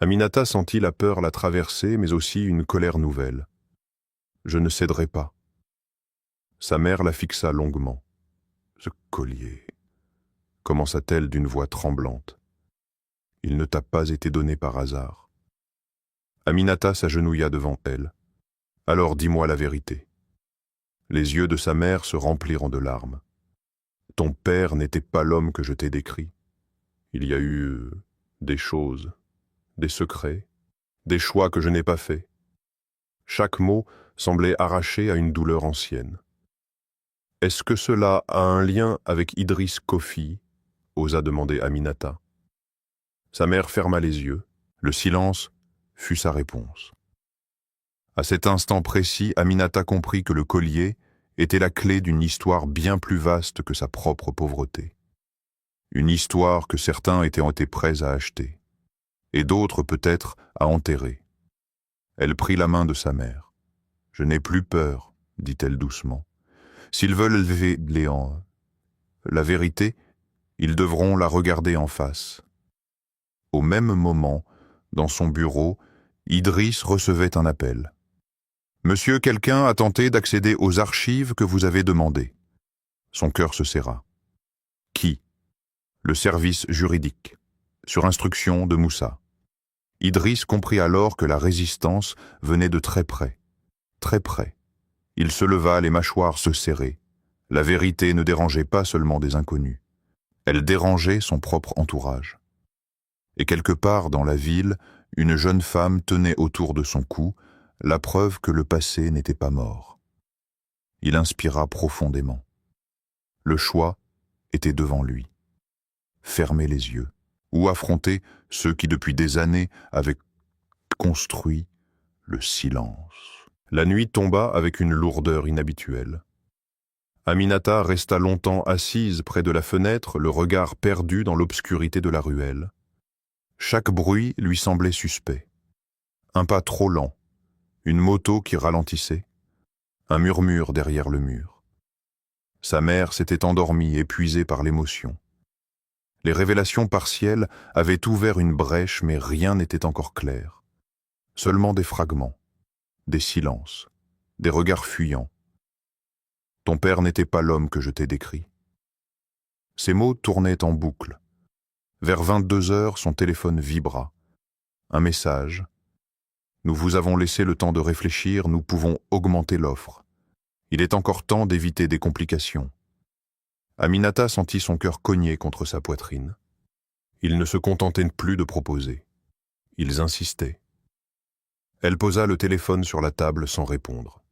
Aminata sentit la peur la traverser, mais aussi une colère nouvelle. « Je ne céderai pas. » Sa mère la fixa longuement. « Ce collier, » commença-t-elle d'une voix tremblante. « Il ne t'a pas été donné par hasard. » Aminata s'agenouilla devant elle. « Alors dis-moi la vérité. » Les yeux de sa mère se remplirent de larmes. « Ton père n'était pas l'homme que je t'ai décrit. Il y a eu des choses, des secrets, des choix que je n'ai pas faits. » Chaque mot semblait arraché à une douleur ancienne. « Est-ce que cela a un lien avec Idriss Kofi ?» osa demander Aminata. Sa mère ferma les yeux. Le silence fut sa réponse. À cet instant précis, Aminata comprit que le collier était la clé d'une histoire bien plus vaste que sa propre pauvreté. Une histoire que certains étaient prêts à acheter, et d'autres peut-être à enterrer. Elle prit la main de sa mère. « Je n'ai plus peur, dit-elle doucement. S'ils veulent élever la vérité, ils devront la regarder en face. » Au même moment, dans son bureau, Idriss recevait un appel. « Monsieur, quelqu'un a tenté d'accéder aux archives que vous avez demandées. » Son cœur se serra. « Qui ?»« Le service juridique, sur instruction de Moussa. » Idriss comprit alors que la résistance venait de très près. Très près. Il se leva, les mâchoires se serraient. La vérité ne dérangeait pas seulement des inconnus. Elle dérangeait son propre entourage. Et quelque part dans la ville, une jeune femme tenait autour de son cou la preuve que le passé n'était pas mort. Il inspira profondément. Le choix était devant lui. Fermer les yeux, ou affronter ceux qui depuis des années avaient construit le silence. La nuit tomba avec une lourdeur inhabituelle. Aminata resta longtemps assise près de la fenêtre, le regard perdu dans l'obscurité de la ruelle. Chaque bruit lui semblait suspect. Un pas trop lent, une moto qui ralentissait, un murmure derrière le mur. Sa mère s'était endormie, épuisée par l'émotion. Les révélations partielles avaient ouvert une brèche, mais rien n'était encore clair. Seulement des fragments, des silences, des regards fuyants. « Ton père n'était pas l'homme que je t'ai décrit. » Ces mots tournaient en boucle. Vers 22 heures, son téléphone vibra. Un message. « Nous vous avons laissé le temps de réfléchir, nous pouvons augmenter l'offre. Il est encore temps d'éviter des complications. » Aminata sentit son cœur cogner contre sa poitrine. Ils ne se contentaient plus de proposer. Ils insistaient. Elle posa le téléphone sur la table sans répondre.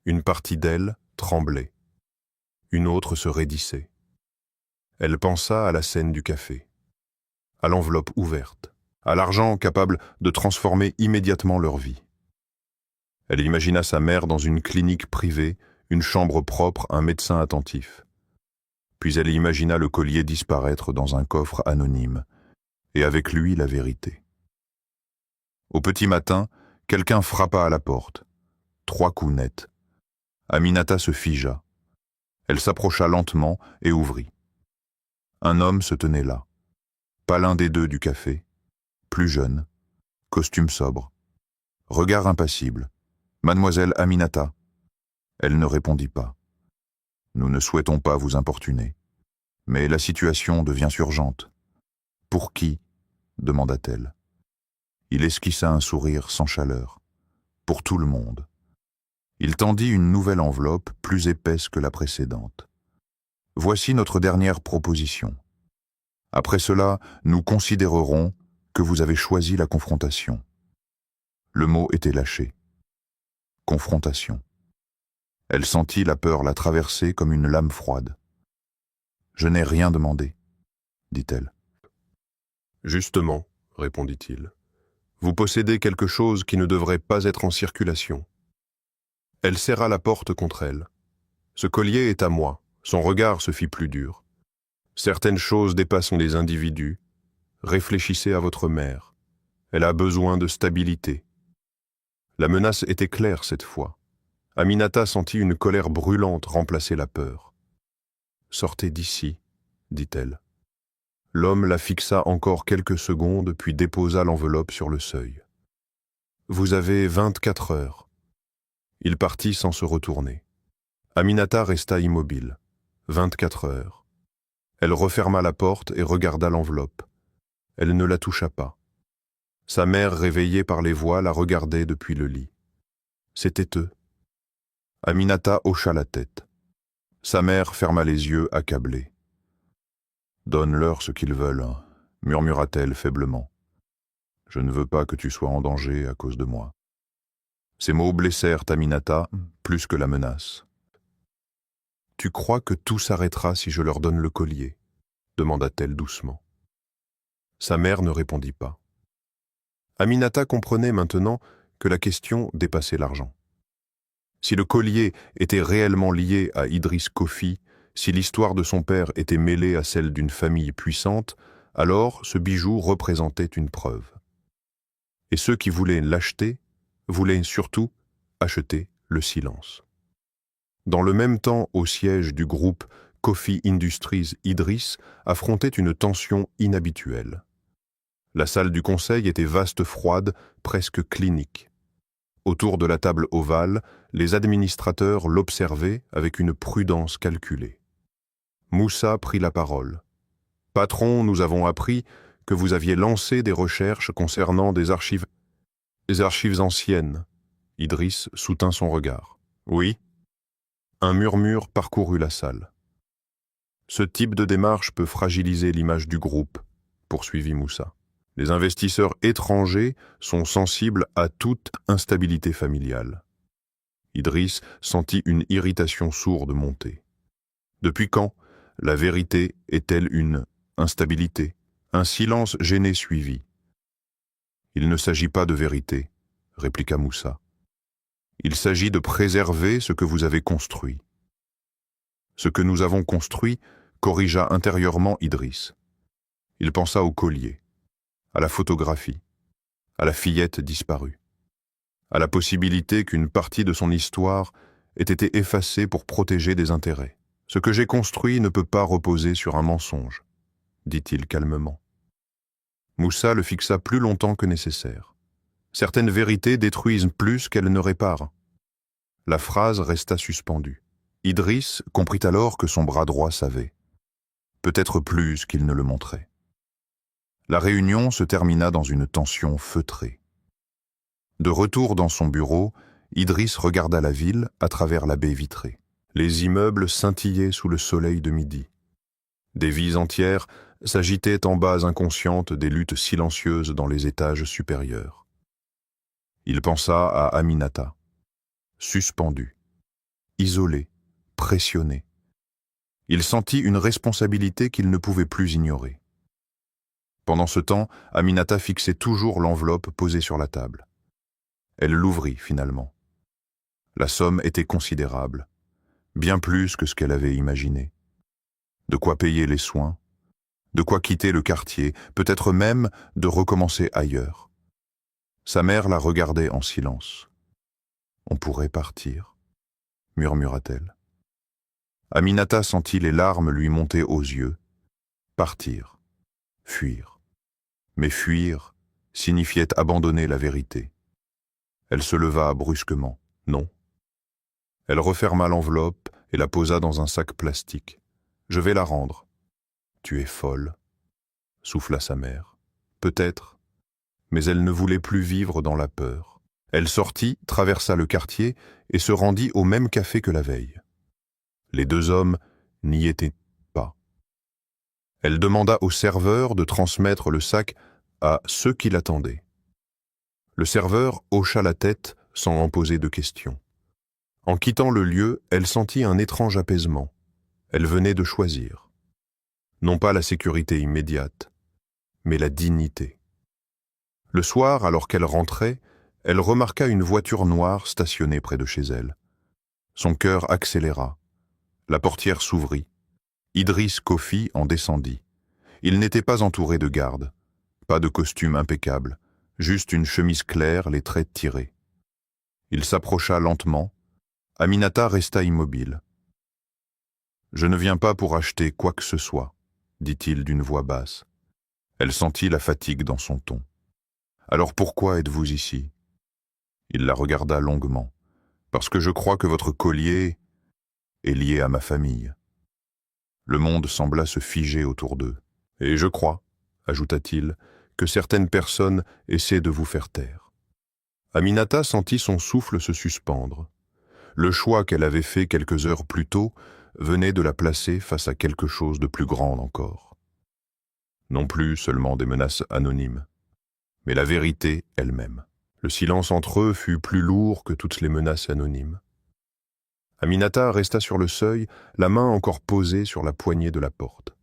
Une partie d'elle tremblait. Une autre se raidissait. Elle pensa à la scène du café, à l'enveloppe ouverte, à l'argent capable de transformer immédiatement leur vie. Elle imagina sa mère dans une clinique privée, une chambre propre, un médecin attentif. Puis elle imagina le collier disparaître dans un coffre anonyme, et avec lui la vérité. Au petit matin, quelqu'un frappa à la porte. 3 coups nets. Aminata se figea. Elle s'approcha lentement et ouvrit. Un homme se tenait là. Pas l'un des deux du café. Plus jeune. Costume sobre. Regard impassible. « Mademoiselle Aminata ?» Elle ne répondit pas. « Nous ne souhaitons pas vous importuner. Mais la situation devient urgente. »« Pour qui ?» demanda-t-elle. Il esquissa un sourire sans chaleur. « Pour tout le monde. » Il tendit une nouvelle enveloppe, plus épaisse que la précédente. « Voici notre dernière proposition. Après cela, nous considérerons que vous avez choisi la confrontation. » Le mot était lâché. Confrontation. Elle sentit la peur la traverser comme une lame froide. « Je n'ai rien demandé, » dit-elle. « Justement, » répondit-il, « vous possédez quelque chose qui ne devrait pas être en circulation. » Elle serra la porte contre elle. « Ce collier est à moi. » Son regard se fit plus dur. « Certaines choses dépassent les individus. Réfléchissez à votre mère. Elle a besoin de stabilité. » La menace était claire cette fois. Aminata sentit une colère brûlante remplacer la peur. « Sortez d'ici, » dit-elle. L'homme la fixa encore quelques secondes, puis déposa l'enveloppe sur le seuil. « Vous avez 24 heures. » Il partit sans se retourner. Aminata resta immobile. 24 heures. Elle referma la porte et regarda l'enveloppe. Elle ne la toucha pas. Sa mère, réveillée par les voix, la regardait depuis le lit. C'était eux. Aminata hocha la tête. Sa mère ferma les yeux, accablée. « Donne-leur ce qu'ils veulent, murmura-t-elle faiblement. Je ne veux pas que tu sois en danger à cause de moi. Ces mots blessèrent Aminata plus que la menace. « Tu crois que tout s'arrêtera si je leur donne le collier ?» demanda-t-elle doucement. Sa mère ne répondit pas. Aminata comprenait maintenant que la question dépassait l'argent. Si le collier était réellement lié à Idriss Kofi, si l'histoire de son père était mêlée à celle d'une famille puissante, alors ce bijou représentait une preuve. Et ceux qui voulaient l'acheter voulaient surtout acheter le silence. Dans le même temps, au siège du groupe Kofi Industries, Idriss affrontait une tension inhabituelle. La salle du conseil était vaste, froide, presque clinique. Autour de la table ovale, les administrateurs l'observaient avec une prudence calculée. Moussa prit la parole. « Patron, nous avons appris que vous aviez lancé des recherches concernant des archives anciennes. » Idriss soutint son regard. « Oui. » Un murmure parcourut la salle. « Ce type de démarche peut fragiliser l'image du groupe, » poursuivit Moussa. « Les investisseurs étrangers sont sensibles à toute instabilité familiale. » Idriss sentit une irritation sourde monter. Depuis quand la vérité est-elle une instabilité? Un silence gêné suivit. « Il ne s'agit pas de vérité, » répliqua Moussa. « Il s'agit de préserver ce que vous avez construit. » « Ce que nous avons construit, » corrigea intérieurement Idriss. Il pensa au collier, à la photographie, à la fillette disparue, à la possibilité qu'une partie de son histoire ait été effacée pour protéger des intérêts. « Ce que j'ai construit ne peut pas reposer sur un mensonge, » dit-il calmement. Moussa le fixa plus longtemps que nécessaire. Certaines vérités détruisent plus qu'elles ne réparent. La phrase resta suspendue. Idriss comprit alors que son bras droit savait. Peut-être plus qu'il ne le montrait. La réunion se termina dans une tension feutrée. De retour dans son bureau, Idriss regarda la ville à travers la baie vitrée. Les immeubles scintillaient sous le soleil de midi. Des vies entières s'agitaient en base inconsciente des luttes silencieuses dans les étages supérieurs. Il pensa à Aminata, suspendue, isolée, pressionnée. Il sentit une responsabilité qu'il ne pouvait plus ignorer. Pendant ce temps, Aminata fixait toujours l'enveloppe posée sur la table. Elle l'ouvrit finalement. La somme était considérable, bien plus que ce qu'elle avait imaginé. De quoi payer les soins, de quoi quitter le quartier, peut-être même de recommencer ailleurs. Sa mère la regardait en silence. « On pourrait partir », murmura-t-elle. Aminata sentit les larmes lui monter aux yeux. Partir, fuir. Mais fuir signifiait abandonner la vérité. Elle se leva brusquement. Non. Elle referma l'enveloppe et la posa dans un sac plastique. « Je vais la rendre. »« Tu es folle, » souffla sa mère. « Peut-être. » Mais elle ne voulait plus vivre dans la peur. Elle sortit, traversa le quartier et se rendit au même café que la veille. Les deux hommes n'y étaient pas. Elle demanda au serveur de transmettre le sac à ceux qui l'attendaient. Le serveur hocha la tête sans en poser de questions. En quittant le lieu, elle sentit un étrange apaisement. Elle venait de choisir. Non pas la sécurité immédiate, mais la dignité. Le soir, alors qu'elle rentrait, elle remarqua une voiture noire stationnée près de chez elle. Son cœur accéléra. La portière s'ouvrit. Idriss Kofi en descendit. Il n'était pas entouré de gardes, pas de costume impeccable, juste une chemise claire, les traits tirés. Il s'approcha lentement. Aminata resta immobile. « Je ne viens pas pour acheter quoi que ce soit, » dit-il d'une voix basse. Elle sentit la fatigue dans son ton. « Alors pourquoi êtes-vous ici ?» Il la regarda longuement. « Parce que je crois que votre collier est lié à ma famille. » Le monde sembla se figer autour d'eux. « Et je crois, » ajouta-t-il, que certaines personnes essaient de vous faire taire. Aminata sentit son souffle se suspendre. Le choix qu'elle avait fait quelques heures plus tôt venait de la placer face à quelque chose de plus grand encore. Non plus seulement des menaces anonymes, mais la vérité elle-même. Le silence entre eux fut plus lourd que toutes les menaces anonymes. Aminata resta sur le seuil, la main encore posée sur la poignée de la porte.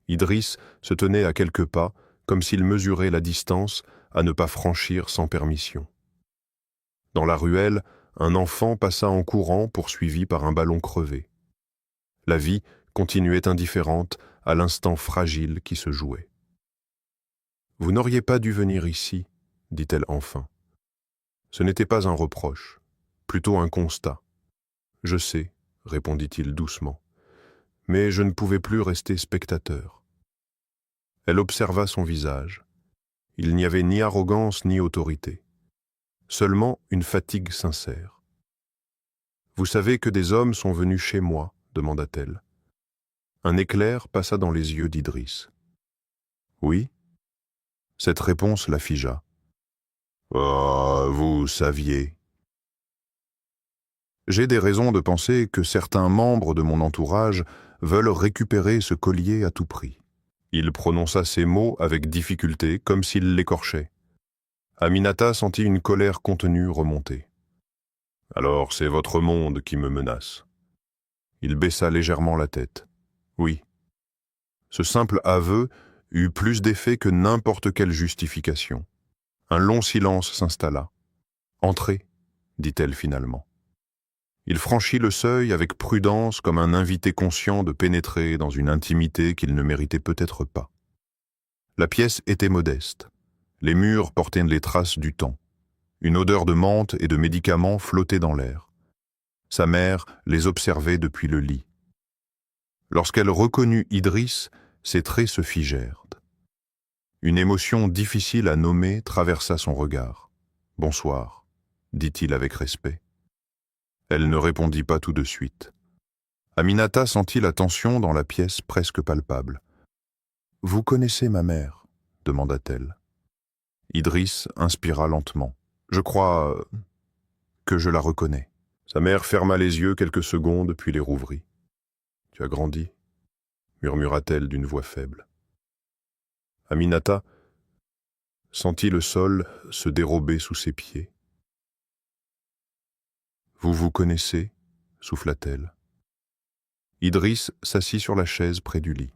Idriss se tenait à quelques pas, comme s'il mesurait la distance à ne pas franchir sans permission. Dans la ruelle, un enfant passa en courant poursuivi par un ballon crevé. La vie continuait indifférente à l'instant fragile qui se jouait. « Vous n'auriez pas dû venir ici, » dit-elle enfin. Ce n'était pas un reproche, plutôt un constat. « Je sais, » répondit-il doucement, « mais je ne pouvais plus rester spectateur. » Elle observa son visage. Il n'y avait ni arrogance ni autorité, seulement une fatigue sincère. « Vous savez que des hommes sont venus chez moi ?» demanda-t-elle. Un éclair passa dans les yeux d'Idriss. « Oui ?» Cette réponse la figea. « Oh, vous saviez. » J'ai des raisons de penser que certains membres de mon entourage veulent récupérer ce collier à tout prix. Il prononça ces mots avec difficulté, comme s'il l'écorchait. Aminata sentit une colère contenue remonter. « Alors c'est votre monde qui me menace. » Il baissa légèrement la tête. « Oui. » Ce simple aveu eut plus d'effet que n'importe quelle justification. Un long silence s'installa. « Entrez, » dit-elle finalement. Il franchit le seuil avec prudence comme un invité conscient de pénétrer dans une intimité qu'il ne méritait peut-être pas. La pièce était modeste. Les murs portaient les traces du temps. Une odeur de menthe et de médicaments flottait dans l'air. Sa mère les observait depuis le lit. Lorsqu'elle reconnut Idriss, ses traits se figèrent. Une émotion difficile à nommer traversa son regard. « Bonsoir », dit-il avec respect. Elle ne répondit pas tout de suite. Aminata sentit la tension dans la pièce presque palpable. « Vous connaissez ma mère ?» demanda-t-elle. Idriss inspira lentement. « Je crois que je la reconnais. » Sa mère ferma les yeux quelques secondes puis les rouvrit. « Tu as grandi ?» murmura-t-elle d'une voix faible. Aminata sentit le sol se dérober sous ses pieds. « Vous vous connaissez ?» souffla-t-elle. Idriss s'assit sur la chaise près du lit.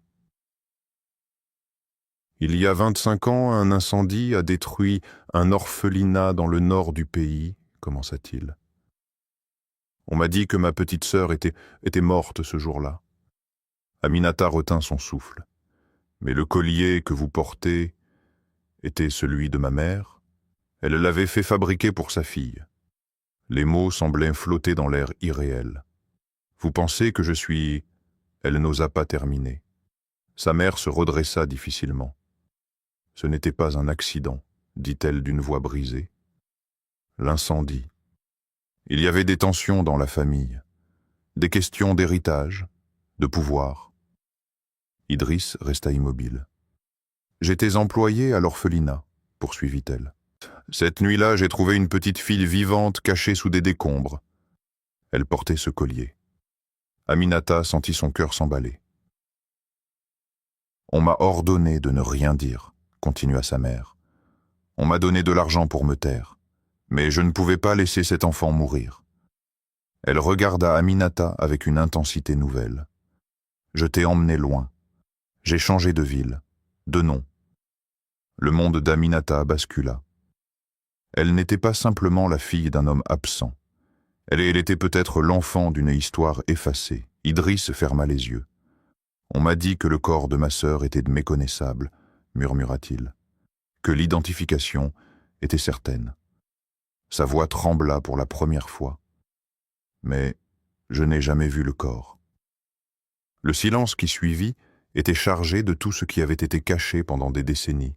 « Il y a 25 ans, un incendie a détruit un orphelinat dans le nord du pays, » commença-t-il. « On m'a dit que ma petite sœur était morte ce jour-là. » Aminata retint son souffle. « Mais le collier que vous portez était celui de ma mère. Elle l'avait fait fabriquer pour sa fille. » Les mots semblaient flotter dans l'air irréel. « Vous pensez que je suis... » Elle n'osa pas terminer. Sa mère se redressa difficilement. « Ce n'était pas un accident, » dit-elle d'une voix brisée. « L'incendie. Il y avait des tensions dans la famille, des questions d'héritage, de pouvoir. » Idriss resta immobile. « J'étais employée à l'orphelinat, » poursuivit-elle. « Cette nuit-là, j'ai trouvé une petite fille vivante cachée sous des décombres. Elle portait ce collier. » Aminata sentit son cœur s'emballer. « On m'a ordonné de ne rien dire, » continua sa mère. « On m'a donné de l'argent pour me taire, mais je ne pouvais pas laisser cet enfant mourir. » Elle regarda Aminata avec une intensité nouvelle. « Je t'ai emmené loin. J'ai changé de ville, de nom. » Le monde d'Aminata bascula. Elle n'était pas simplement la fille d'un homme absent. Elle était peut-être l'enfant d'une histoire effacée. Idriss ferma les yeux. « On m'a dit que le corps de ma sœur était méconnaissable, » murmura-t-il, « que l'identification était certaine. » Sa voix trembla pour la première fois. « Mais je n'ai jamais vu le corps. » Le silence qui suivit était chargé de tout ce qui avait été caché pendant des décennies.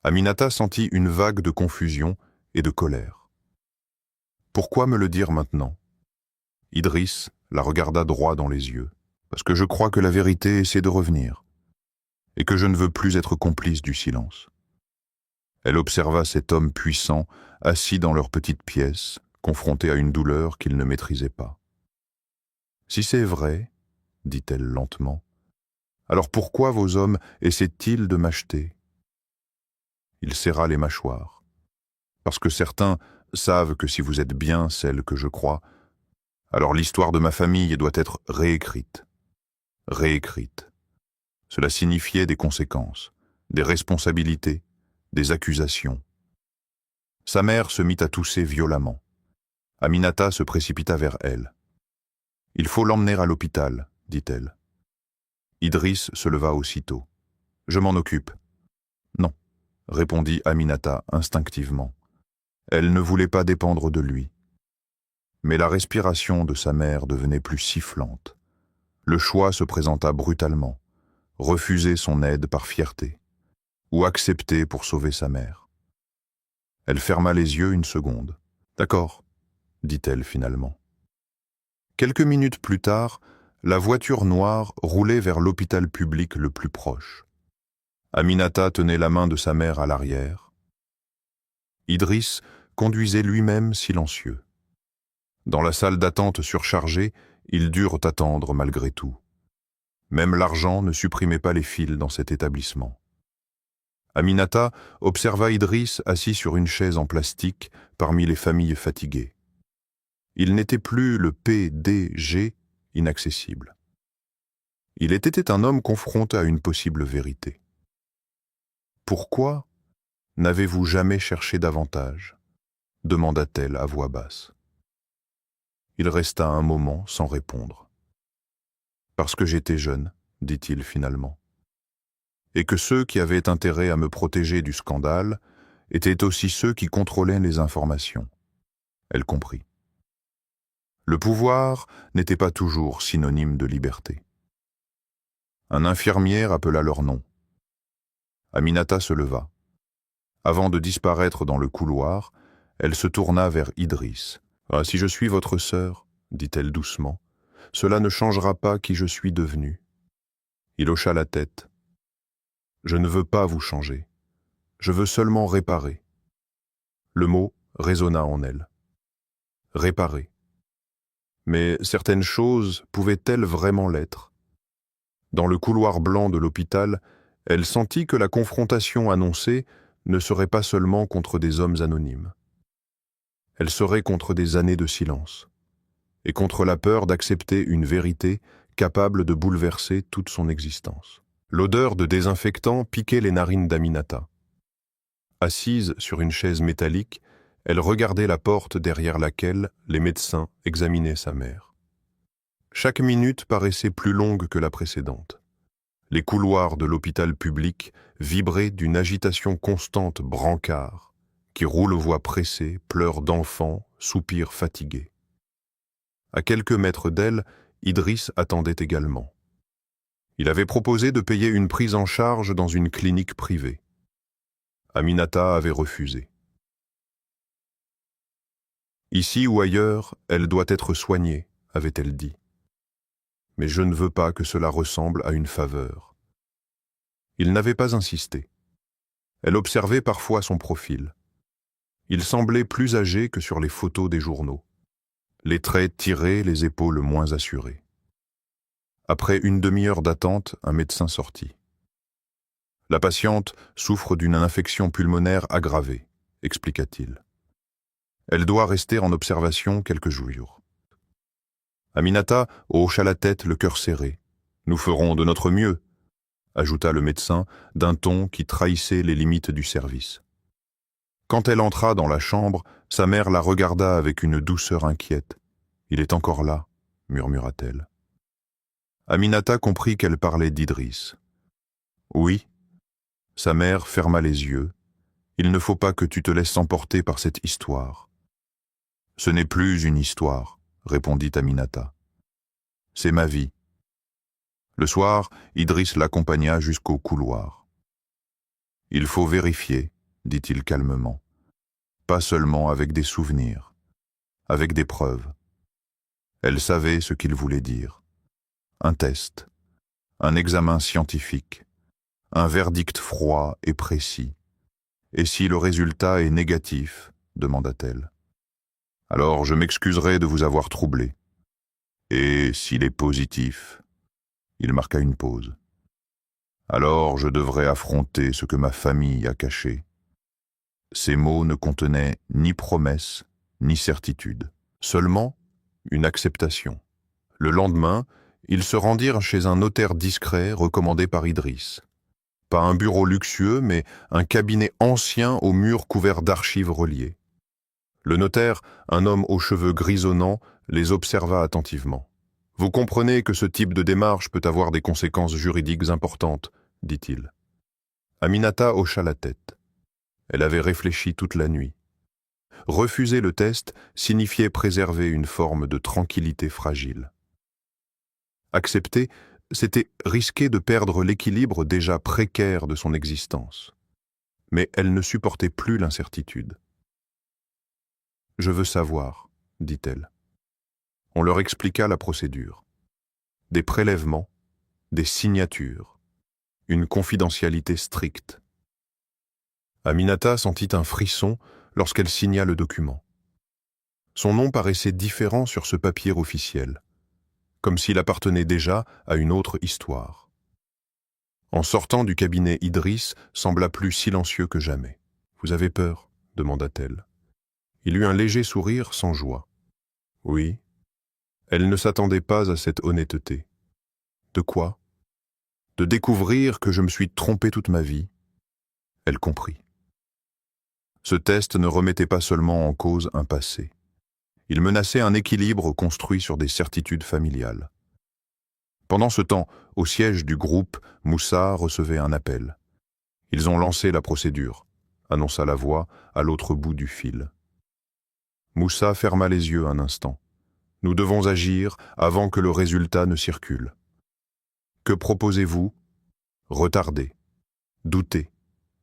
Aminata sentit une vague de confusion et de colère. « Pourquoi me le dire maintenant ?» Idriss la regarda droit dans les yeux. « Parce que je crois que la vérité essaie de revenir. et que je ne veux plus être complice du silence. Elle observa cet homme puissant, assis dans leur petite pièce, confronté à une douleur qu'il ne maîtrisait pas. « Si c'est vrai, dit-elle lentement, alors pourquoi vos hommes essaient-ils de m'acheter ?» Il serra les mâchoires. « Parce que certains savent que si vous êtes bien celle que je crois, alors l'histoire de ma famille doit être réécrite. Réécrite. » Cela signifiait des conséquences, des responsabilités, des accusations. Sa mère se mit à tousser violemment. Aminata se précipita vers elle. « Il faut l'emmener à l'hôpital, dit-elle. Idriss se leva aussitôt. « Je m'en occupe. »« Non, » répondit Aminata instinctivement. Elle ne voulait pas dépendre de lui. Mais la respiration de sa mère devenait plus sifflante. Le choix se présenta brutalement. Refuser son aide par fierté, ou accepter pour sauver sa mère. Elle ferma les yeux une seconde. « D'accord, » dit-elle finalement. Quelques minutes plus tard, la voiture noire roulait vers l'hôpital public le plus proche. Aminata tenait la main de sa mère à l'arrière. Idriss conduisait lui-même silencieux. Dans la salle d'attente surchargée, ils durent attendre malgré tout. Même l'argent ne supprimait pas les fils dans cet établissement. Aminata observa Idriss assis sur une chaise en plastique parmi les familles fatiguées. Il n'était plus le PDG inaccessible. Il était un homme confronté à une possible vérité. « Pourquoi n'avez-vous jamais cherché davantage ?» demanda-t-elle à voix basse. Il resta un moment sans répondre. « Parce que j'étais jeune, » dit-il finalement. « Et que ceux qui avaient intérêt à me protéger du scandale étaient aussi ceux qui contrôlaient les informations. » Elle comprit. Le pouvoir n'était pas toujours synonyme de liberté. Un infirmier appela leur nom. Aminata se leva. Avant de disparaître dans le couloir, elle se tourna vers Idriss. « Ah, si je suis votre sœur, dit-elle doucement, cela ne changera pas qui je suis devenue. » Il hocha la tête. « Je ne veux pas vous changer. Je veux seulement réparer. » Le mot résonna en elle. Réparer. Mais certaines choses pouvaient-elles vraiment l'être? Dans le couloir blanc de l'hôpital, elle sentit que la confrontation annoncée ne serait pas seulement contre des hommes anonymes. Elle serait contre des années de silence, et contre la peur d'accepter une vérité capable de bouleverser toute son existence. L'odeur de désinfectant piquait les narines d'Aminata. Assise sur une chaise métallique, elle regardait la porte derrière laquelle les médecins examinaient sa mère. Chaque minute paraissait plus longue que la précédente. Les couloirs de l'hôpital public vibraient d'une agitation constante brancard, qui roule voix pressées, pleurs d'enfants, soupirs fatigués. À quelques mètres d'elle, Idriss attendait également. Il avait proposé de payer une prise en charge dans une clinique privée. Aminata avait refusé. Ici ou ailleurs, elle doit être soignée, avait-elle dit. Mais je ne veux pas que cela ressemble à une faveur. Il n'avait pas insisté. Elle observait parfois son profil. Il semblait plus âgé que sur les photos des journaux. Les traits tirés, les épaules moins assurées. Après une demi-heure d'attente, un médecin sortit. La patiente souffre d'une infection pulmonaire aggravée, expliqua-t-il. Elle doit rester en observation quelques jours. Aminata hocha la tête, le cœur serré. « Nous ferons de notre mieux », ajouta le médecin d'un ton qui trahissait les limites du service. Quand elle entra dans la chambre, sa mère la regarda avec une douceur inquiète. « Il est encore là », murmura-t-elle. Aminata comprit qu'elle parlait d'Idriss. « Oui ». Sa mère ferma les yeux. « Il ne faut pas que tu te laisses emporter par cette histoire. » « Ce n'est plus une histoire, » répondit Aminata. « C'est ma vie. » Le soir, Idriss l'accompagna jusqu'au couloir. « Il faut vérifier, » dit-il calmement. « Pas seulement avec des souvenirs, avec des preuves. » Elle savait ce qu'il voulait dire. Un test, un examen scientifique, un verdict froid et précis. « Et si le résultat est négatif ?» demanda-t-elle. « Alors je m'excuserai de vous avoir troublé. Et s'il est positif ?» Il marqua une pause. « Alors je devrais affronter ce que ma famille a caché. » Ces mots ne contenaient ni promesse, ni certitude, seulement une acceptation. Le lendemain, ils se rendirent chez un notaire discret recommandé par Idriss. Pas un bureau luxueux, mais un cabinet ancien aux murs couverts d'archives reliées. Le notaire, un homme aux cheveux grisonnants, les observa attentivement. « Vous comprenez que ce type de démarche peut avoir des conséquences juridiques importantes, » dit-il. Aminata hocha la tête. Elle avait réfléchi toute la nuit. Refuser le test signifiait préserver une forme de tranquillité fragile. Accepter, c'était risquer de perdre l'équilibre déjà précaire de son existence. Mais elle ne supportait plus l'incertitude. « Je veux savoir, » dit-elle. On leur expliqua la procédure. Des prélèvements, des signatures, une confidentialité stricte. Aminata sentit un frisson lorsqu'elle signa le document. Son nom paraissait différent sur ce papier officiel, comme s'il appartenait déjà à une autre histoire. En sortant du cabinet, Idriss sembla plus silencieux que jamais. « Vous avez peur ?» demanda-t-elle. Il eut un léger sourire sans joie. « Oui. » Elle ne s'attendait pas à cette honnêteté. « De quoi ? » ?»« De découvrir que je me suis trompée toute ma vie. » Elle comprit. Ce test ne remettait pas seulement en cause un passé. Il menaçait un équilibre construit sur des certitudes familiales. Pendant ce temps, au siège du groupe, Moussa recevait un appel. « Ils ont lancé la procédure », annonça la voix à l'autre bout du fil. Moussa ferma les yeux un instant. « Nous devons agir avant que le résultat ne circule. » « Que proposez-vous ? » ?»« Retarder, douter,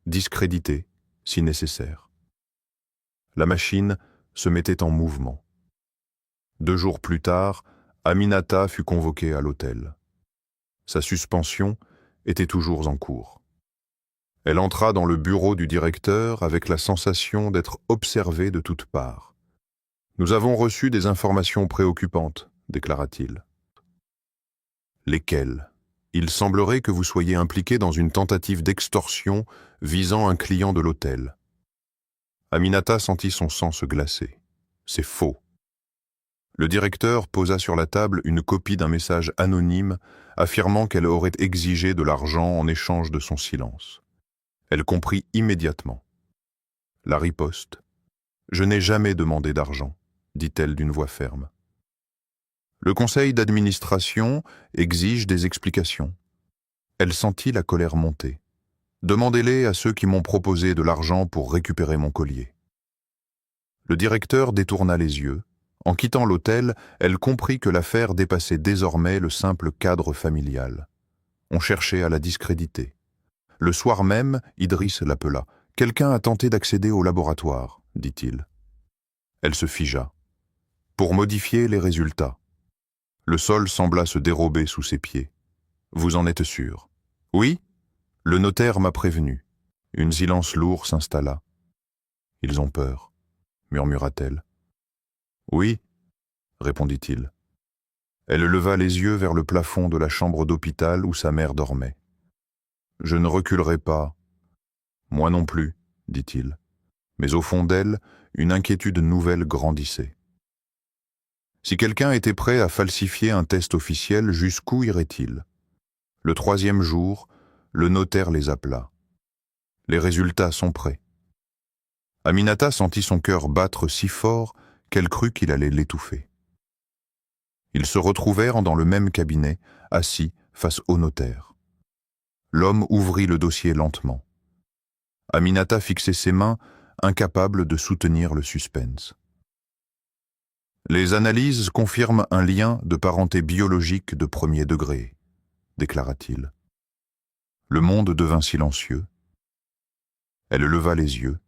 discréditer, si nécessaire. » La machine se mettait en mouvement. 2 jours plus tard, Aminata fut convoquée à l'hôtel. Sa suspension était toujours en cours. Elle entra dans le bureau du directeur avec la sensation d'être observée de toutes parts. « Nous avons reçu des informations préoccupantes, » déclara-t-il. « Lesquelles ? Il semblerait que vous soyez impliqué dans une tentative d'extorsion visant un client de l'hôtel. » Aminata sentit son sang se glacer. « C'est faux. » Le directeur posa sur la table une copie d'un message anonyme affirmant qu'elle aurait exigé de l'argent en échange de son silence. Elle comprit immédiatement. La riposte. « Je n'ai jamais demandé d'argent, » dit-elle d'une voix ferme. Le conseil d'administration exige des explications. Elle sentit la colère monter. « Demandez-les à ceux qui m'ont proposé de l'argent pour récupérer mon collier. » Le directeur détourna les yeux. En quittant l'hôtel, elle comprit que l'affaire dépassait désormais le simple cadre familial. On cherchait à la discréditer. Le soir même, Idriss l'appela. « Quelqu'un a tenté d'accéder au laboratoire, » dit-il. Elle se figea. Pour modifier les résultats. Le sol sembla se dérober sous ses pieds. « Vous en êtes sûr ?»« Oui, le notaire m'a prévenu. » Une silence lourde s'installa. « Ils ont peur, » murmura-t-elle. « Oui, » répondit-il. Elle leva les yeux vers le plafond de la chambre d'hôpital où sa mère dormait. « Je ne reculerai pas. »« Moi non plus, » dit-il. Mais au fond d'elle, une inquiétude nouvelle grandissait. Si quelqu'un était prêt à falsifier un test officiel, jusqu'où irait-il? Le 3e jour, le notaire les appela. Les résultats sont prêts. Aminata sentit son cœur battre si fort qu'elle crut qu'il allait l'étouffer. Ils se retrouvèrent dans le même cabinet, assis face au notaire. L'homme ouvrit le dossier lentement. Aminata fixait ses mains, incapable de soutenir le suspense. Les analyses confirment un lien de parenté biologique de 1er degré, déclara-t-il. Le monde devint silencieux. Elle leva les yeux.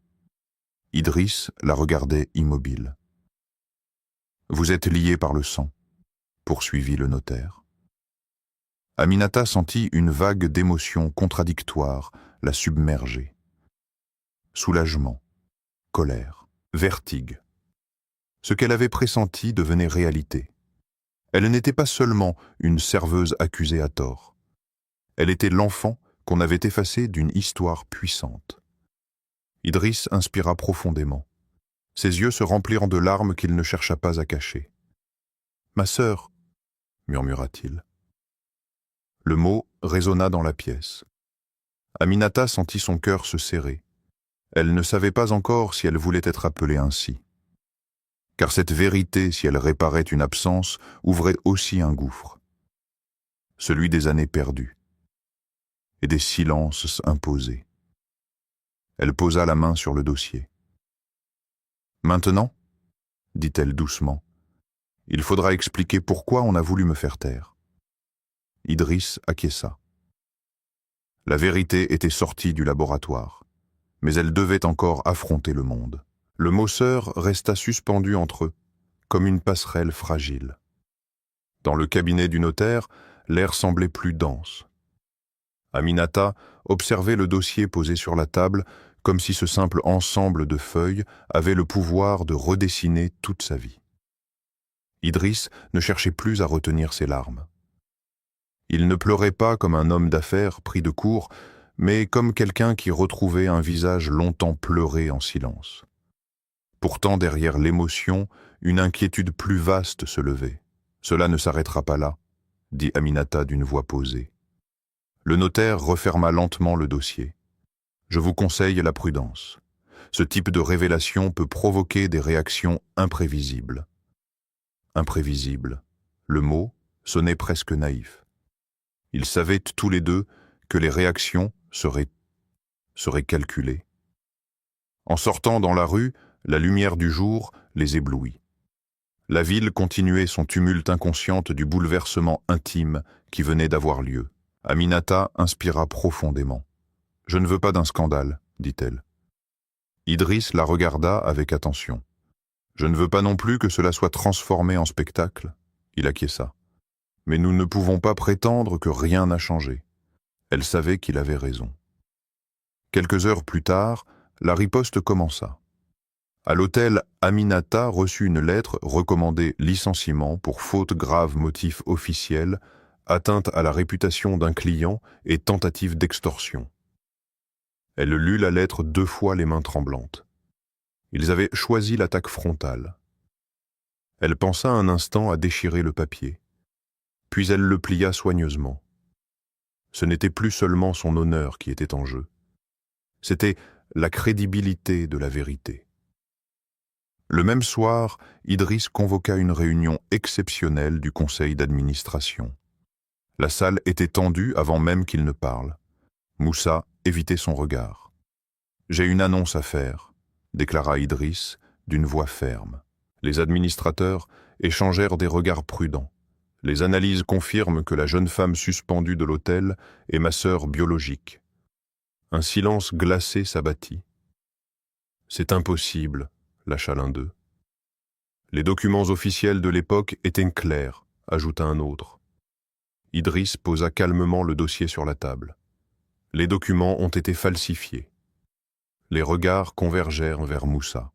Idriss la regardait immobile. « Vous êtes liés par le sang », poursuivit le notaire. Aminata sentit une vague d'émotions contradictoires la submerger. Soulagement, colère, vertigue. Ce qu'elle avait pressenti devenait réalité. Elle n'était pas seulement une serveuse accusée à tort. Elle était l'enfant qu'on avait effacé d'une histoire puissante. Idriss inspira profondément. Ses yeux se remplirent de larmes qu'il ne chercha pas à cacher. « Ma sœur » murmura-t-il. Le mot résonna dans la pièce. Aminata sentit son cœur se serrer. Elle ne savait pas encore si elle voulait être appelée ainsi. Car cette vérité, si elle réparait une absence, ouvrait aussi un gouffre. Celui des années perdues. Et des silences imposés. Elle posa la main sur le dossier. « Maintenant, dit-elle doucement, il faudra expliquer pourquoi on a voulu me faire taire. » Idriss acquiesça. La vérité était sortie du laboratoire, mais elle devait encore affronter le monde. Le Mosseur resta suspendu entre eux, comme une passerelle fragile. Dans le cabinet du notaire, l'air semblait plus dense. Aminata observait le dossier posé sur la table, comme si ce simple ensemble de feuilles avait le pouvoir de redessiner toute sa vie. Idriss ne cherchait plus à retenir ses larmes. Il ne pleurait pas comme un homme d'affaires pris de court, mais comme quelqu'un qui retrouvait un visage longtemps pleuré en silence. Pourtant, derrière l'émotion, une inquiétude plus vaste se levait. « Cela ne s'arrêtera pas là », dit Aminata d'une voix posée. Le notaire referma lentement le dossier. « Je vous conseille la prudence. Ce type de révélation peut provoquer des réactions imprévisibles. » Imprévisible. Le mot sonnait presque naïf. Ils savaient tous les deux que les réactions seraient calculées. En sortant dans la rue, la lumière du jour les éblouit. La ville continuait son tumulte inconsciente du bouleversement intime qui venait d'avoir lieu. Aminata inspira profondément. « Je ne veux pas d'un scandale, » dit-elle. Idriss la regarda avec attention. « Je ne veux pas non plus que cela soit transformé en spectacle. » Il acquiesça. « Mais nous ne pouvons pas prétendre que rien n'a changé. » Elle savait qu'il avait raison. Quelques heures plus tard, la riposte commença. À l'hôtel, Aminata reçut une lettre recommandée licenciement pour faute grave motif officiel, atteinte à la réputation d'un client et tentative d'extorsion. Elle lut la lettre 2 fois les mains tremblantes. Ils avaient choisi l'attaque frontale. Elle pensa un instant à déchirer le papier. Puis elle le plia soigneusement. Ce n'était plus seulement son honneur qui était en jeu. C'était la crédibilité de la vérité. Le même soir, Idriss convoqua une réunion exceptionnelle du conseil d'administration. La salle était tendue avant même qu'il ne parle. Moussa évitait son regard. « J'ai une annonce à faire », déclara Idriss d'une voix ferme. Les administrateurs échangèrent des regards prudents. Les analyses confirment que la jeune femme suspendue de l'hôtel est ma sœur biologique. Un silence glacé s'abattit. « C'est impossible », lâcha l'un d'eux. « Les documents officiels de l'époque étaient clairs », ajouta un autre. Idriss posa calmement le dossier sur la table. Les documents ont été falsifiés. Les regards convergèrent vers Moussa.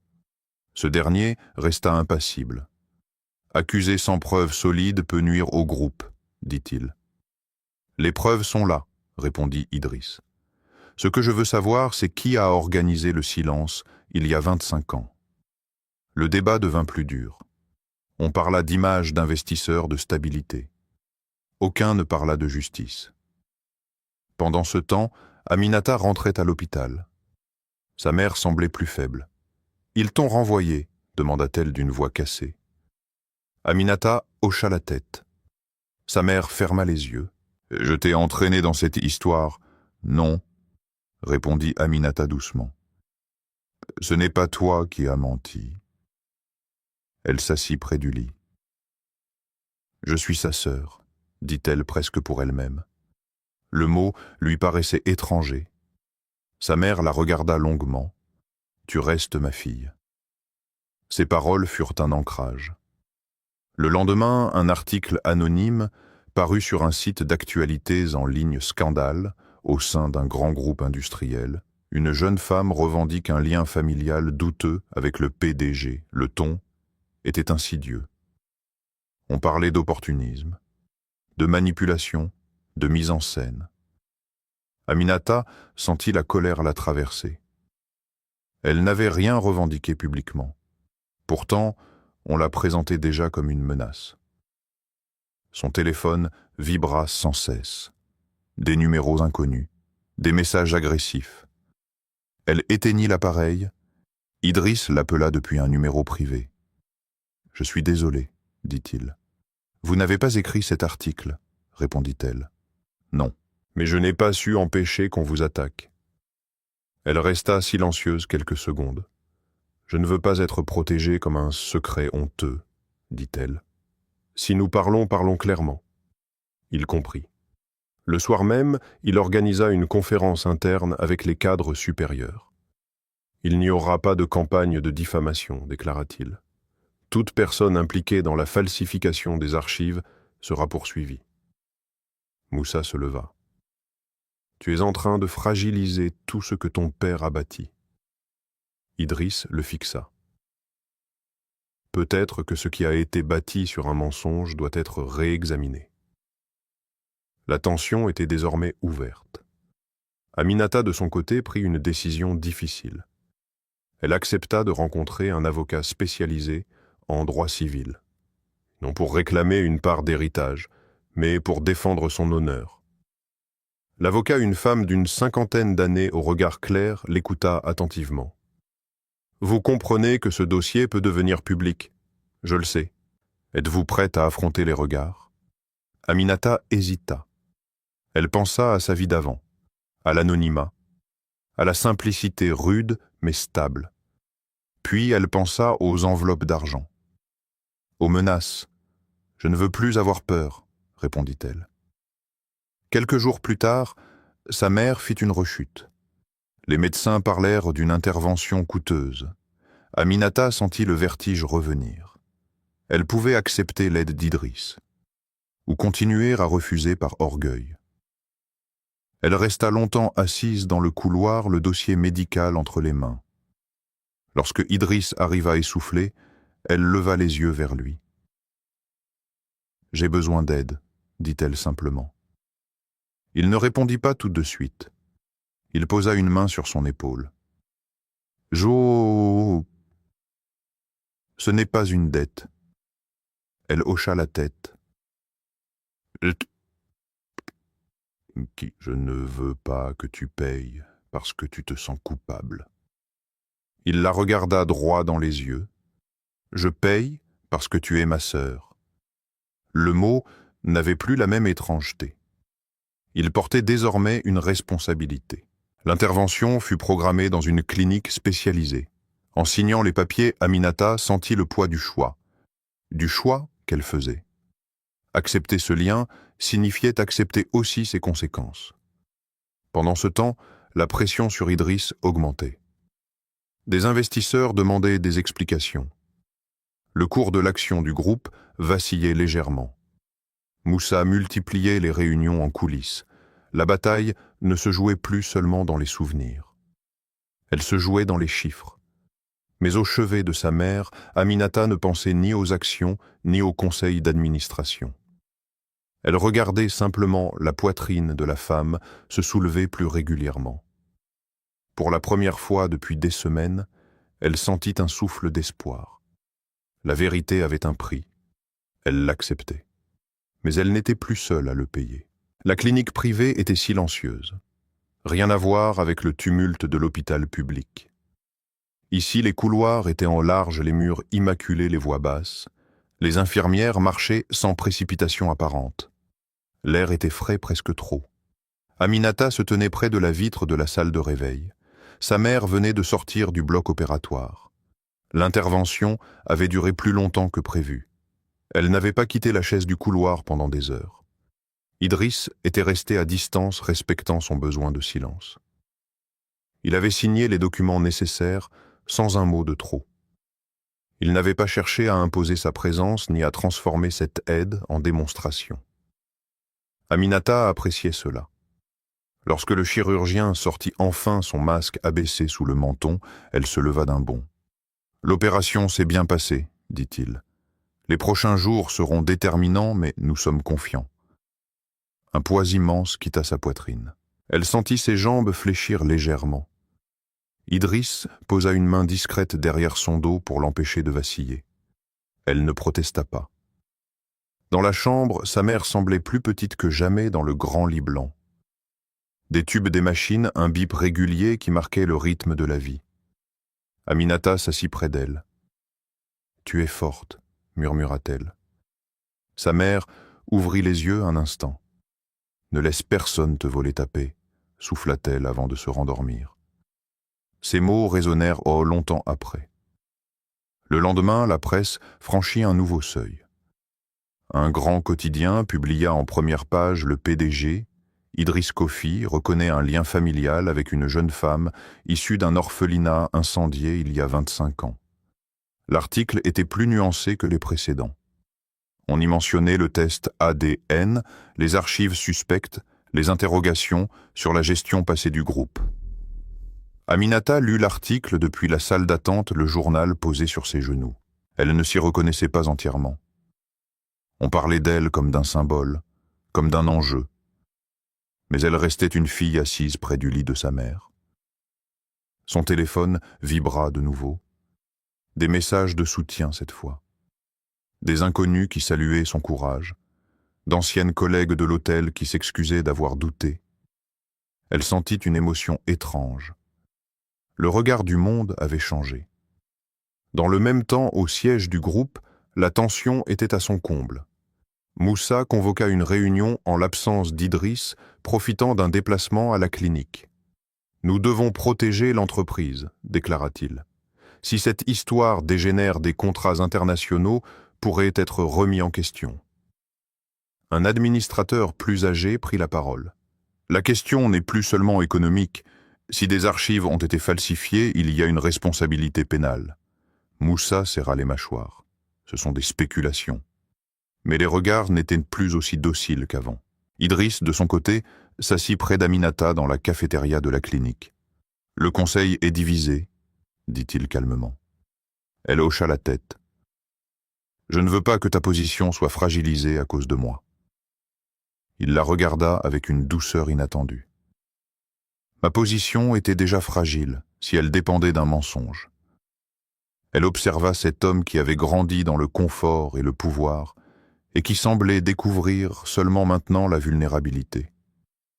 Ce dernier resta impassible. « Accusé sans preuve solide peut nuire au groupe, » dit-il. « Les preuves sont là, » répondit Idriss. « Ce que je veux savoir, c'est qui a organisé le silence il y a 25 ans. » Le débat devint plus dur. On parla d'image d'investisseurs de stabilité. Aucun ne parla de justice. Pendant ce temps, Aminata rentrait à l'hôpital. Sa mère semblait plus faible. « Ils t'ont renvoyé ?» demanda-t-elle d'une voix cassée. Aminata hocha la tête. Sa mère ferma les yeux. « Je t'ai entraîné dans cette histoire. »« Non, » répondit Aminata doucement. « Ce n'est pas toi qui as menti. » Elle s'assit près du lit. « Je suis sa sœur, » dit-elle presque pour elle-même. Le mot lui paraissait étranger. Sa mère la regarda longuement. « Tu restes ma fille. » Ces paroles furent un ancrage. Le lendemain, un article anonyme paru sur un site d'actualités en ligne scandale, au sein d'un grand groupe industriel. Une jeune femme revendique un lien familial douteux avec le PDG. Le ton était insidieux. On parlait d'opportunisme, de manipulation, de mise en scène. Aminata sentit la colère la traverser. Elle n'avait rien revendiqué publiquement. Pourtant, on la présentait déjà comme une menace. Son téléphone vibra sans cesse. Des numéros inconnus, des messages agressifs. Elle éteignit l'appareil. Idriss l'appela depuis un numéro privé. « Je suis désolé, dit-il. Vous n'avez pas écrit cet article, répondit-elle. Non, mais je n'ai pas su empêcher qu'on vous attaque. Elle resta silencieuse quelques secondes. Je ne veux pas être protégée comme un secret honteux, dit-elle. Si nous parlons, parlons clairement. Il comprit. Le soir même, il organisa une conférence interne avec les cadres supérieurs. Il n'y aura pas de campagne de diffamation, déclara-t-il. Toute personne impliquée dans la falsification des archives sera poursuivie. Moussa se leva. Tu es en train de fragiliser tout ce que ton père a bâti. Idriss le fixa. Peut-être que ce qui a été bâti sur un mensonge doit être réexaminé. La tension était désormais ouverte. Aminata, de son côté, prit une décision difficile. Elle accepta de rencontrer un avocat spécialisé en droit civil, non pour réclamer une part d'héritage, mais pour défendre son honneur. L'avocat, une femme d'une 50aine d'années au regard clair, l'écouta attentivement. « Vous comprenez que ce dossier peut devenir public, je le sais. Êtes-vous prête à affronter les regards ?» Aminata hésita. Elle pensa à sa vie d'avant, à l'anonymat, à la simplicité rude mais stable. Puis elle pensa aux enveloppes d'argent. « Aux menaces. Je ne veux plus avoir peur, » répondit-elle. Quelques jours plus tard, sa mère fit une rechute. Les médecins parlèrent d'une intervention coûteuse. Aminata sentit le vertige revenir. Elle pouvait accepter l'aide d'Idriss, ou continuer à refuser par orgueil. Elle resta longtemps assise dans le couloir, le dossier médical entre les mains. Lorsque Idriss arriva essoufflé, elle leva les yeux vers lui. « J'ai besoin d'aide, » dit-elle simplement. Il ne répondit pas tout de suite. Il posa une main sur son épaule. « Jo... Ce n'est pas une dette. » Elle hocha la tête. « Je ne veux pas que tu payes parce que tu te sens coupable. » Il la regarda droit dans les yeux. « Je paye parce que tu es ma sœur. » Le mot n'avait plus la même étrangeté. Il portait désormais une responsabilité. L'intervention fut programmée dans une clinique spécialisée. En signant les papiers, Aminata sentit le poids du choix qu'elle faisait. Accepter ce lien signifiait accepter aussi ses conséquences. Pendant ce temps, la pression sur Idriss augmentait. Des investisseurs demandaient des explications. Le cours de l'action du groupe vacillait légèrement. Moussa multipliait les réunions en coulisses. La bataille ne se jouait plus seulement dans les souvenirs. Elle se jouait dans les chiffres. Mais au chevet de sa mère, Aminata ne pensait ni aux actions, ni aux conseils d'administration. Elle regardait simplement la poitrine de la femme se soulever plus régulièrement. Pour la première fois depuis des semaines, elle sentit un souffle d'espoir. La vérité avait un prix. Elle l'acceptait. Mais elle n'était plus seule à le payer. La clinique privée était silencieuse. Rien à voir avec le tumulte de l'hôpital public. Ici, les couloirs étaient en large, les murs immaculés, les voix basses. Les infirmières marchaient sans précipitation apparente. L'air était frais, presque trop. Aminata se tenait près de la vitre de la salle de réveil. Sa mère venait de sortir du bloc opératoire. L'intervention avait duré plus longtemps que prévu. Elle n'avait pas quitté la chaise du couloir pendant des heures. Idriss était resté à distance, respectant son besoin de silence. Il avait signé les documents nécessaires sans un mot de trop. Il n'avait pas cherché à imposer sa présence ni à transformer cette aide en démonstration. Aminata appréciait cela. Lorsque le chirurgien sortit enfin son masque abaissé sous le menton, elle se leva d'un bond. « L'opération s'est bien passée, dit-il. Les prochains jours seront déterminants, mais nous sommes confiants. » Un poids immense quitta sa poitrine. Elle sentit ses jambes fléchir légèrement. Idriss posa une main discrète derrière son dos pour l'empêcher de vaciller. Elle ne protesta pas. Dans la chambre, sa mère semblait plus petite que jamais dans le grand lit blanc. Des tubes des machines, un bip régulier qui marquait le rythme de la vie. Aminata s'assit près d'elle. « Tu es forte, » murmura-t-elle. Sa mère ouvrit les yeux un instant. « Ne laisse personne te voler ta paix, » souffla-t-elle avant de se rendormir. Ces mots résonnèrent longtemps après. Le lendemain, la presse franchit un nouveau seuil. Un grand quotidien publia en première page le PDG, Idriss Kofi, reconnaît un lien familial avec une jeune femme issue d'un orphelinat incendié il y a 25 ans. L'article était plus nuancé que les précédents. On y mentionnait le test ADN, les archives suspectes, les interrogations sur la gestion passée du groupe. Aminata lut l'article depuis la salle d'attente, le journal posé sur ses genoux. Elle ne s'y reconnaissait pas entièrement. On parlait d'elle comme d'un symbole, comme d'un enjeu. Mais elle restait une fille assise près du lit de sa mère. Son téléphone vibra de nouveau. Des messages de soutien cette fois. Des inconnus qui saluaient son courage, d'anciennes collègues de l'hôtel qui s'excusaient d'avoir douté. Elle sentit une émotion étrange. Le regard du monde avait changé. Dans le même temps, au siège du groupe, la tension était à son comble. Moussa convoqua une réunion en l'absence d'Idriss, profitant d'un déplacement à la clinique. « Nous devons protéger l'entreprise », déclara-t-il. « Si cette histoire dégénère des contrats internationaux, pourrait être remis en question. » Un administrateur plus âgé prit la parole. « La question n'est plus seulement économique. Si des archives ont été falsifiées, il y a une responsabilité pénale. » Moussa serra les mâchoires. « Ce sont des spéculations. » Mais les regards n'étaient plus aussi dociles qu'avant. Idriss, de son côté, s'assit près d'Aminata dans la cafétéria de la clinique. « Le conseil est divisé, » dit-il calmement. Elle hocha la tête. « Je ne veux pas que ta position soit fragilisée à cause de moi. » Il la regarda avec une douceur inattendue. « Ma position était déjà fragile si elle dépendait d'un mensonge. » Elle observa cet homme qui avait grandi dans le confort et le pouvoir et qui semblait découvrir seulement maintenant la vulnérabilité.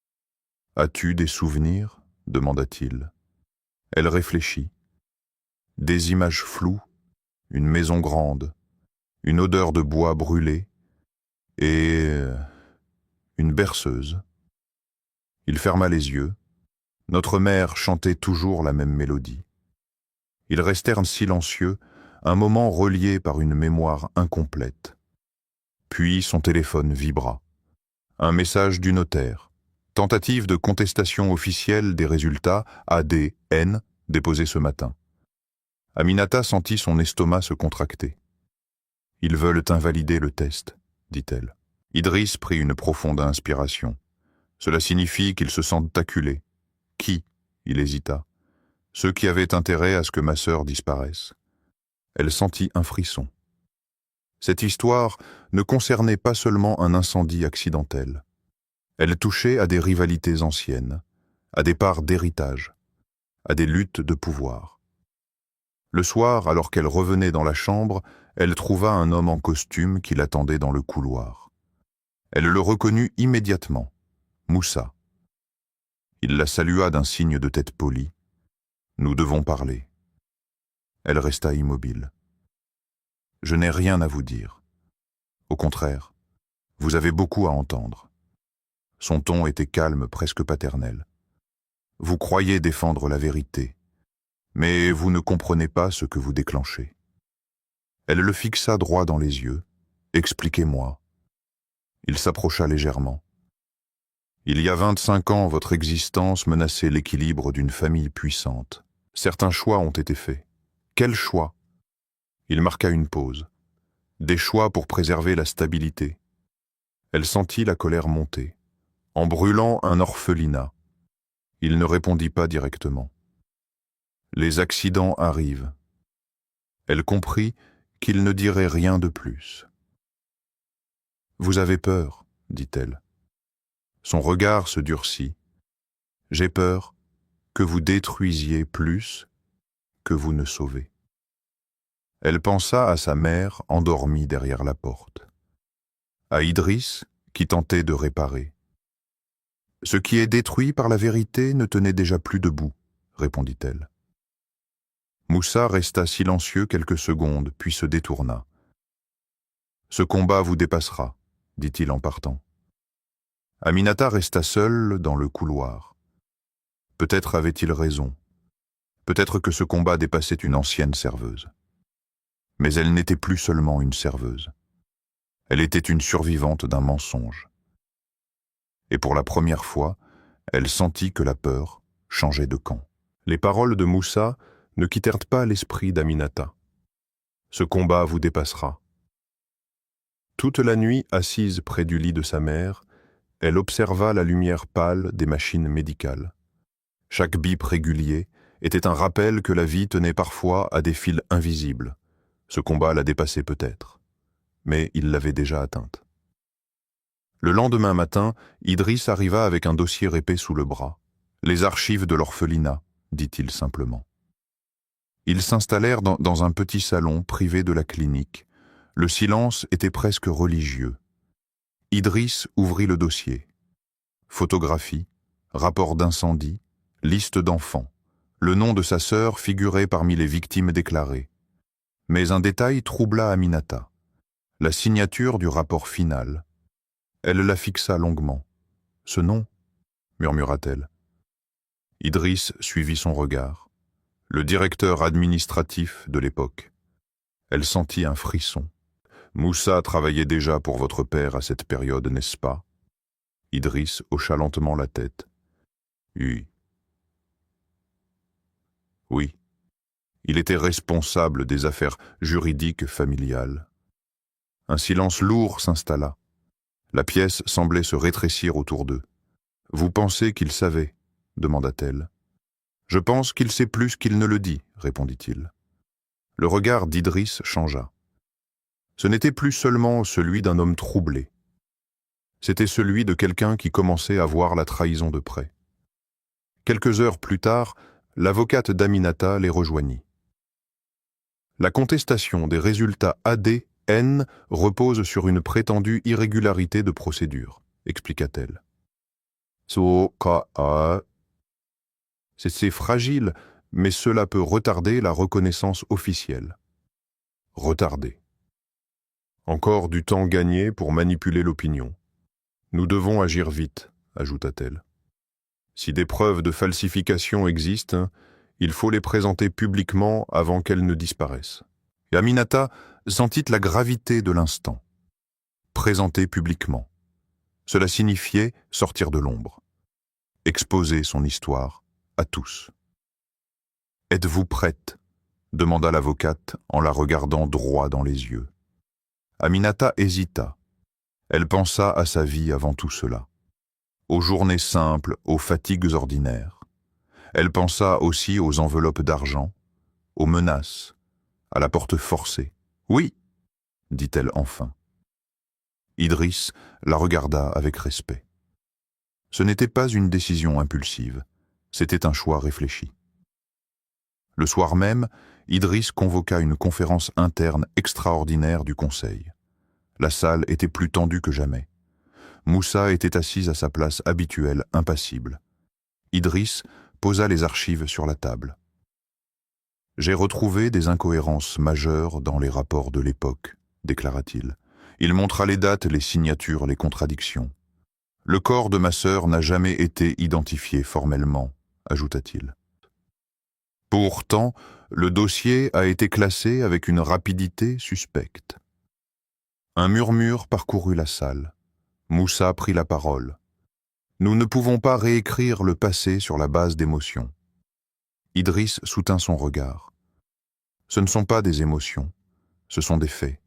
« As-tu des souvenirs ?» demanda-t-il. Elle réfléchit. Des images floues, une maison grande, une odeur de bois brûlé et une berceuse. Il ferma les yeux. Notre mère chantait toujours la même mélodie. Ils restèrent silencieux, un moment relié par une mémoire incomplète. Puis son téléphone vibra. Un message du notaire. Tentative de contestation officielle des résultats ADN déposés ce matin. Aminata sentit son estomac se contracter. « Ils veulent invalider le test, » dit-elle. Idriss prit une profonde inspiration. Cela signifie qu'ils se sentent acculés. Qui ? Il hésita. Ceux qui avaient intérêt à ce que ma sœur disparaisse. Elle sentit un frisson. Cette histoire ne concernait pas seulement un incendie accidentel. Elle touchait à des rivalités anciennes, à des parts d'héritage, à des luttes de pouvoir. Le soir, alors qu'elle revenait dans la chambre, elle trouva un homme en costume qui l'attendait dans le couloir. Elle le reconnut immédiatement, Moussa. Il la salua d'un signe de tête poli. « Nous devons parler. » Elle resta immobile. « Je n'ai rien à vous dire. Au contraire, vous avez beaucoup à entendre. » Son ton était calme, presque paternel. « Vous croyez défendre la vérité, mais vous ne comprenez pas ce que vous déclenchez. » Elle le fixa droit dans les yeux. « Expliquez-moi. » Il s'approcha légèrement. « Il y a 25 ans, votre existence menaçait l'équilibre d'une famille puissante. Certains choix ont été faits. Quels choix ? » Il marqua une pause. « Des choix pour préserver la stabilité. » Elle sentit la colère monter. en brûlant un orphelinat. Il ne répondit pas directement. Les accidents arrivent. Elle comprit qu'il ne dirait rien de plus. « Vous avez peur, dit-elle. Son regard se durcit. « J'ai peur que vous détruisiez plus que vous ne sauvez. » Elle pensa à sa mère endormie derrière la porte, à Idriss qui tentait de réparer. « Ce qui est détruit par la vérité ne tenait déjà plus debout, » répondit-elle. Moussa resta silencieux quelques secondes, puis se détourna. « Ce combat vous dépassera, » dit-il en partant. Aminata resta seule dans le couloir. Peut-être avait-il raison. Peut-être que ce combat dépassait une ancienne serveuse. Mais elle n'était plus seulement une serveuse. Elle était une survivante d'un mensonge. Et pour la première fois, elle sentit que la peur changeait de camp. Les paroles de Moussa ne quittèrent pas l'esprit d'Aminata. Ce combat vous dépassera. Toute la nuit, assise près du lit de sa mère, elle observa la lumière pâle des machines médicales. Chaque bip régulier était un rappel que la vie tenait parfois à des fils invisibles. Ce combat la dépassait peut-être, mais il l'avait déjà atteinte. Le lendemain matin, Idriss arriva avec un dossier épais sous le bras. « Les archives de l'orphelinat », dit-il simplement. Ils s'installèrent dans un petit salon privé de la clinique. Le silence était presque religieux. Idriss ouvrit le dossier. Photographie, rapport d'incendie, liste d'enfants. Le nom de sa sœur figurait parmi les victimes déclarées. Mais un détail troubla Aminata. La signature du rapport final. Elle la fixa longuement. « Ce nom ?» murmura-t-elle. Idriss suivit son regard. Le directeur administratif de l'époque. Elle sentit un frisson. « Moussa travaillait déjà pour votre père à cette période, n'est-ce pas ?» Idriss hocha lentement la tête. « Oui. » « Oui. Il était responsable des affaires juridiques familiales. » Un silence lourd s'installa. La pièce semblait se rétrécir autour d'eux. « Vous pensez qu'il savait ?» demanda-t-elle. « Je pense qu'il sait plus qu'il ne le dit, » répondit-il. Le regard d'Idriss changea. Ce n'était plus seulement celui d'un homme troublé. C'était celui de quelqu'un qui commençait à voir la trahison de près. Quelques heures plus tard, l'avocate d'Aminata les rejoignit. La contestation des résultats ADN repose sur une prétendue irrégularité de procédure, expliqua-t-elle. C'est fragile, mais cela peut retarder la reconnaissance officielle. Retarder. Encore du temps gagné pour manipuler l'opinion. Nous devons agir vite, ajouta-t-elle. Si des preuves de falsification existent, il faut les présenter publiquement avant qu'elles ne disparaissent. Et Aminata sentit la gravité de l'instant. Présenter publiquement. Cela signifiait sortir de l'ombre. Exposer son histoire à tous. « Êtes-vous prête ?» demanda l'avocate en la regardant droit dans les yeux. Aminata hésita. Elle pensa à sa vie avant tout cela. Aux journées simples, aux fatigues ordinaires. Elle pensa aussi aux enveloppes d'argent, aux menaces, à la porte forcée. « Oui !» dit-elle enfin. Idriss la regarda avec respect. Ce n'était pas une décision impulsive, c'était un choix réfléchi. Le soir même, Idriss convoqua une conférence interne extraordinaire du Conseil. La salle était plus tendue que jamais. Moussa était assise à sa place habituelle, impassible. Idriss posa les archives sur la table. « J'ai retrouvé des incohérences majeures dans les rapports de l'époque, » déclara-t-il. Il montra les dates, les signatures, les contradictions. « Le corps de ma sœur n'a jamais été identifié formellement, » ajouta-t-il. Pourtant, le dossier a été classé avec une rapidité suspecte. Un murmure parcourut la salle. Moussa prit la parole. « Nous ne pouvons pas réécrire le passé sur la base d'émotions. » Idriss soutint son regard. « Ce ne sont pas des émotions, ce sont des faits.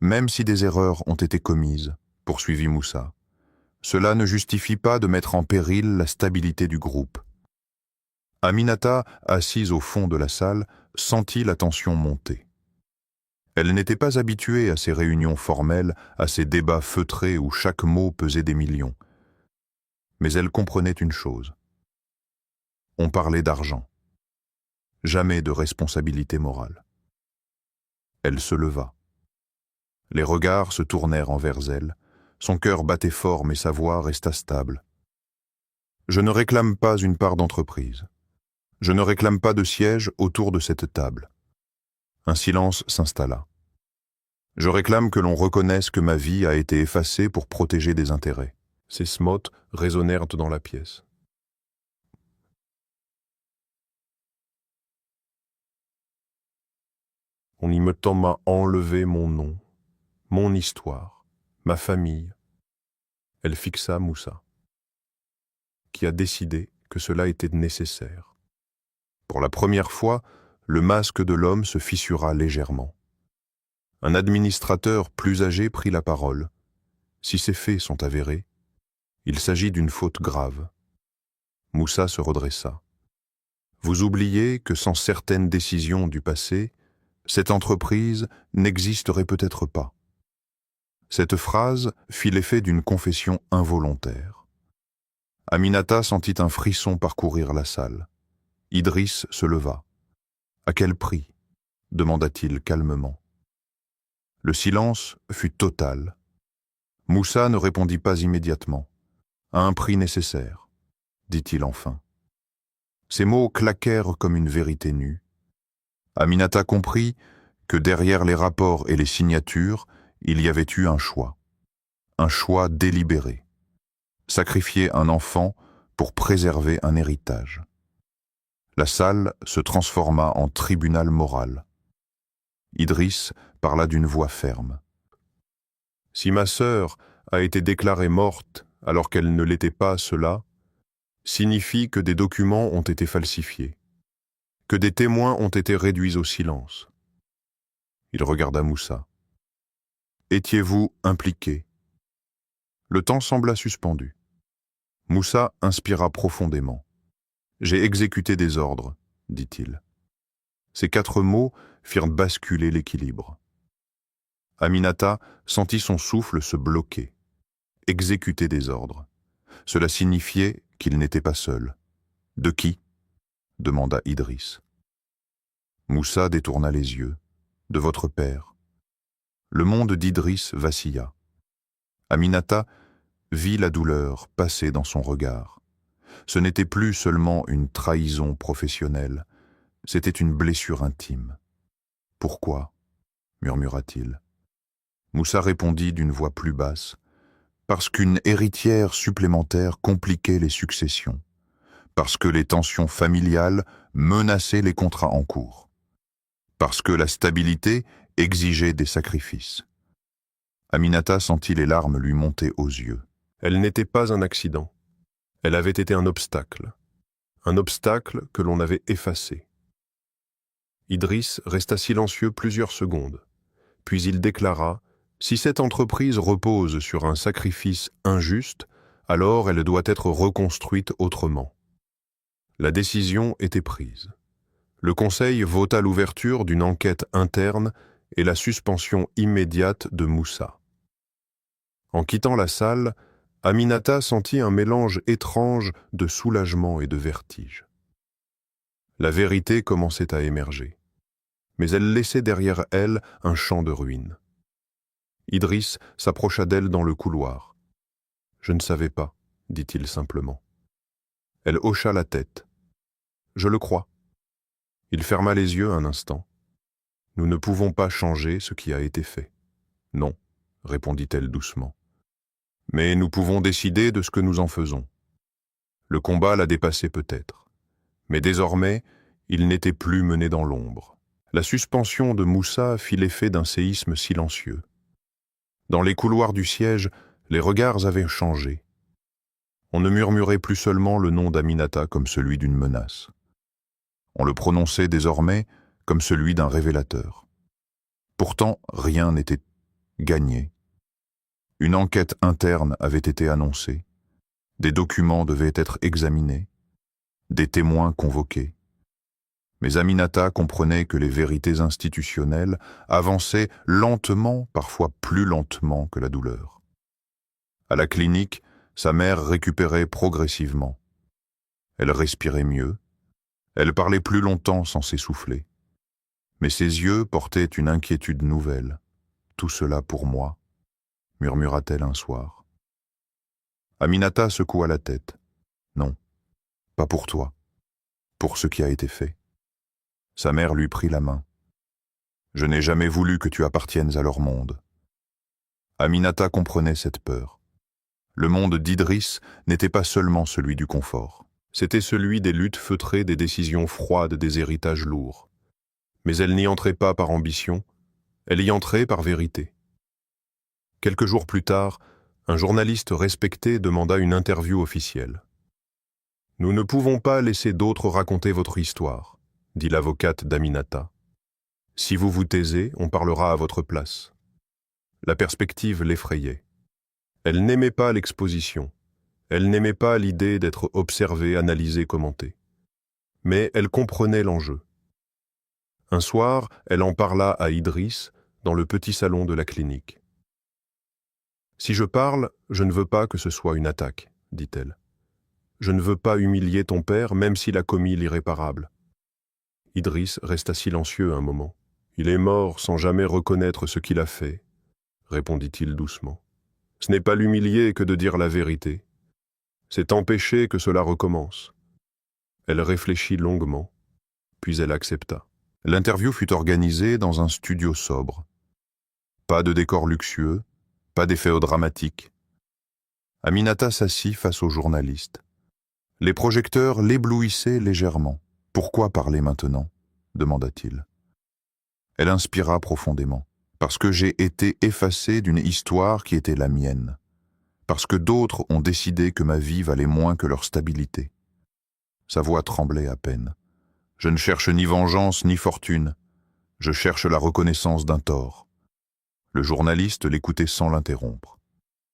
Même si des erreurs ont été commises, » poursuivit Moussa, Cela ne justifie pas de mettre en péril la stabilité du groupe. Aminata, assise au fond de la salle, sentit la tension monter. Elle n'était pas habituée à ces réunions formelles, à ces débats feutrés où chaque mot pesait des millions. Mais elle comprenait une chose. On parlait d'argent. Jamais de responsabilité morale. Elle se leva. Les regards se tournèrent envers elle. Son cœur battait fort, mais sa voix resta stable. Je ne réclame pas une part d'entreprise. Je ne réclame pas de siège autour de cette table. Un silence s'installa. Je réclame que l'on reconnaisse que ma vie a été effacée pour protéger des intérêts. Ces smots résonnèrent dans la pièce. On y m'a enlevé mon nom, mon histoire, ma famille. Elle fixa Moussa, qui a décidé que cela était nécessaire. Pour la première fois, le masque de l'homme se fissura légèrement. Un administrateur plus âgé prit la parole. Si ces faits sont avérés, il s'agit d'une faute grave. Moussa se redressa. Vous oubliez que sans certaines décisions du passé, cette entreprise n'existerait peut-être pas. Cette phrase fit l'effet d'une confession involontaire. Aminata sentit un frisson parcourir la salle. Idriss se leva. « À quel prix » demanda-t-il calmement. Le silence fut total. Moussa ne répondit pas immédiatement. « À un prix nécessaire », dit-il enfin. Ces mots claquèrent comme une vérité nue. Aminata comprit que derrière les rapports et les signatures, il y avait eu un choix délibéré. Sacrifier un enfant pour préserver un héritage. La salle se transforma en tribunal moral. Idriss parla d'une voix ferme. « Si ma sœur a été déclarée morte alors qu'elle ne l'était pas, cela signifie que des documents ont été falsifiés, que des témoins ont été réduits au silence. » Il regarda Moussa. « Étiez-vous impliqué ?» Le temps sembla suspendu. Moussa inspira profondément. « J'ai exécuté des ordres, » dit-il. Ces 4 mots firent basculer l'équilibre. Aminata sentit son souffle se bloquer. Exécuter des ordres. Cela signifiait qu'il n'était pas seul. « De qui ?» demanda Idriss. Moussa détourna les yeux. « De votre père. » Le monde d'Idriss vacilla. Aminata vit la douleur passer dans son regard. Ce n'était plus seulement une trahison professionnelle, c'était une blessure intime. « Pourquoi ?» murmura-t-il. Moussa répondit d'une voix plus basse. « Parce qu'une héritière supplémentaire compliquait les successions. Parce que les tensions familiales menaçaient les contrats en cours. Parce que la stabilité exigeait des sacrifices. » Aminata sentit les larmes lui monter aux yeux. Elle n'était pas un accident. Elle avait été un obstacle que l'on avait effacé. Idriss resta silencieux plusieurs secondes, puis il déclara « Si cette entreprise repose sur un sacrifice injuste, alors elle doit être reconstruite autrement. » La décision était prise. Le Conseil vota l'ouverture d'une enquête interne et la suspension immédiate de Moussa. En quittant la salle, Aminata sentit un mélange étrange de soulagement et de vertige. La vérité commençait à émerger, mais elle laissait derrière elle un champ de ruines. Idriss s'approcha d'elle dans le couloir. « Je ne savais pas, » dit-il simplement. Elle hocha la tête. « Je le crois. » Il ferma les yeux un instant. « Nous ne pouvons pas changer ce qui a été fait. »« Non, » répondit-elle doucement. « Mais nous pouvons décider de ce que nous en faisons. Le combat l'a dépassé peut-être. Mais désormais, il n'était plus mené dans l'ombre. » La suspension de Moussa fit l'effet d'un séisme silencieux. Dans les couloirs du siège, les regards avaient changé. On ne murmurait plus seulement le nom d'Aminata comme celui d'une menace. On le prononçait désormais comme celui d'un révélateur. Pourtant, rien n'était gagné. Une enquête interne avait été annoncée, des documents devaient être examinés, des témoins convoqués. Mais Aminata comprenait que les vérités institutionnelles avançaient lentement, parfois plus lentement que la douleur. À la clinique, sa mère récupérait progressivement. Elle respirait mieux, elle parlait plus longtemps sans s'essouffler. Mais ses yeux portaient une inquiétude nouvelle. « Tout cela pour moi », murmura-t-elle un soir. Aminata secoua la tête. « Non, pas pour toi, pour ce qui a été fait. » Sa mère lui prit la main. « Je n'ai jamais voulu que tu appartiennes à leur monde. » Aminata comprenait cette peur. Le monde d'Idriss n'était pas seulement celui du confort. C'était celui des luttes feutrées, des décisions froides, des héritages lourds. Mais elle n'y entrait pas par ambition, elle y entrait par vérité. Quelques jours plus tard, un journaliste respecté demanda une interview officielle. « Nous ne pouvons pas laisser d'autres raconter votre histoire, » dit l'avocate d'Aminata. « Si vous vous taisez, on parlera à votre place. » La perspective l'effrayait. Elle n'aimait pas l'exposition. Elle n'aimait pas l'idée d'être observée, analysée, commentée. Mais elle comprenait l'enjeu. Un soir, elle en parla à Idriss dans le petit salon de la clinique. « Si je parle, je ne veux pas que ce soit une attaque, » dit-elle. « Je ne veux pas humilier ton père, même s'il a commis l'irréparable. » Idriss resta silencieux un moment. « Il est mort sans jamais reconnaître ce qu'il a fait, » répondit-il doucement. « Ce n'est pas l'humilier que de dire la vérité. C'est empêcher que cela recommence. » Elle réfléchit longuement, puis elle accepta. L'interview fut organisée dans un studio sobre. Pas de décor luxueux, pas d'effets dramatiques. Aminata s'assit face au journaliste. Les projecteurs l'éblouissaient légèrement. « Pourquoi parler maintenant ?» demanda-t-il. Elle inspira profondément. « Parce que j'ai été effacée d'une histoire qui était la mienne. Parce que d'autres ont décidé que ma vie valait moins que leur stabilité. » Sa voix tremblait à peine. « Je ne cherche ni vengeance ni fortune. Je cherche la reconnaissance d'un tort. » Le journaliste l'écoutait sans l'interrompre.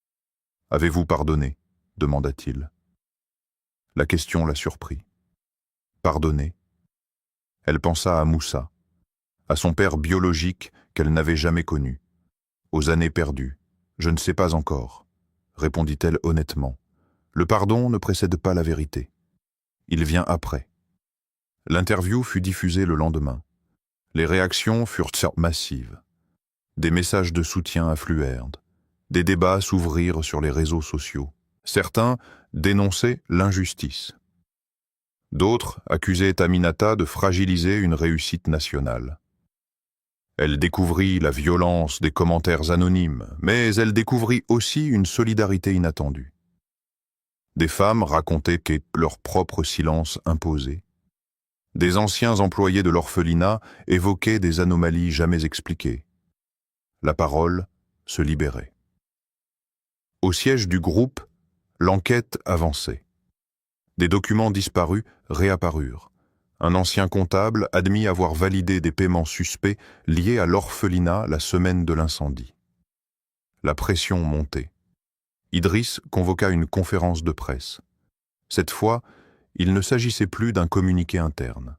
« Avez-vous pardonné ?» demanda-t-il. La question la surprit. Pardonner? Elle pensa à Moussa, à son père biologique qu'elle n'avait jamais connu, aux années perdues. « Je ne sais pas encore », répondit-elle honnêtement. Le pardon ne précède pas la vérité. Il vient après. L'interview fut diffusée le lendemain. Les réactions furent massives. Des messages de soutien affluèrent. Des débats s'ouvrirent sur les réseaux sociaux. Certains dénonçaient l'injustice. D'autres accusaient Aminata de fragiliser une réussite nationale. Elle découvrit la violence des commentaires anonymes, mais elle découvrit aussi une solidarité inattendue. Des femmes racontaient que leur propre silence imposait. Des anciens employés de l'orphelinat évoquaient des anomalies jamais expliquées. La parole se libérait. Au siège du groupe, l'enquête avançait. Des documents disparus réapparurent. Un ancien comptable admit avoir validé des paiements suspects liés à l'orphelinat la semaine de l'incendie. La pression montait. Idriss convoqua une conférence de presse. Cette fois, il ne s'agissait plus d'un communiqué interne.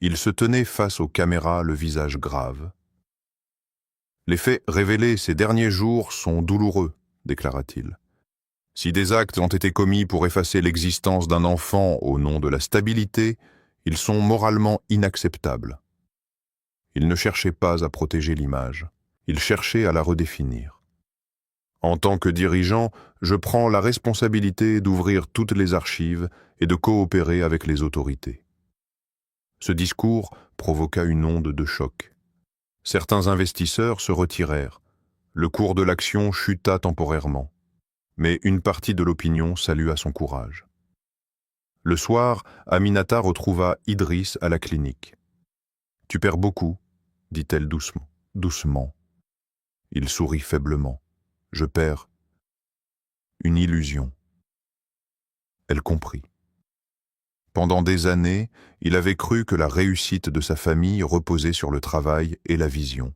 Il se tenait face aux caméras, le visage grave. « Les faits révélés ces derniers jours sont douloureux », déclara-t-il. « Si des actes ont été commis pour effacer l'existence d'un enfant au nom de la stabilité, ils sont moralement inacceptables. » Il ne cherchait pas à protéger l'image, il cherchait à la redéfinir. « En tant que dirigeant, je prends la responsabilité d'ouvrir toutes les archives et de coopérer avec les autorités. » Ce discours provoqua une onde de choc. Certains investisseurs se retirèrent. Le cours de l'action chuta temporairement. Mais une partie de l'opinion salua son courage. Le soir, Aminata retrouva Idriss à la clinique. « Tu perds beaucoup, » dit-elle doucement. Doucement. Il sourit faiblement. « Je perds une illusion. » Elle comprit. Pendant des années, il avait cru que la réussite de sa famille reposait sur le travail et la vision.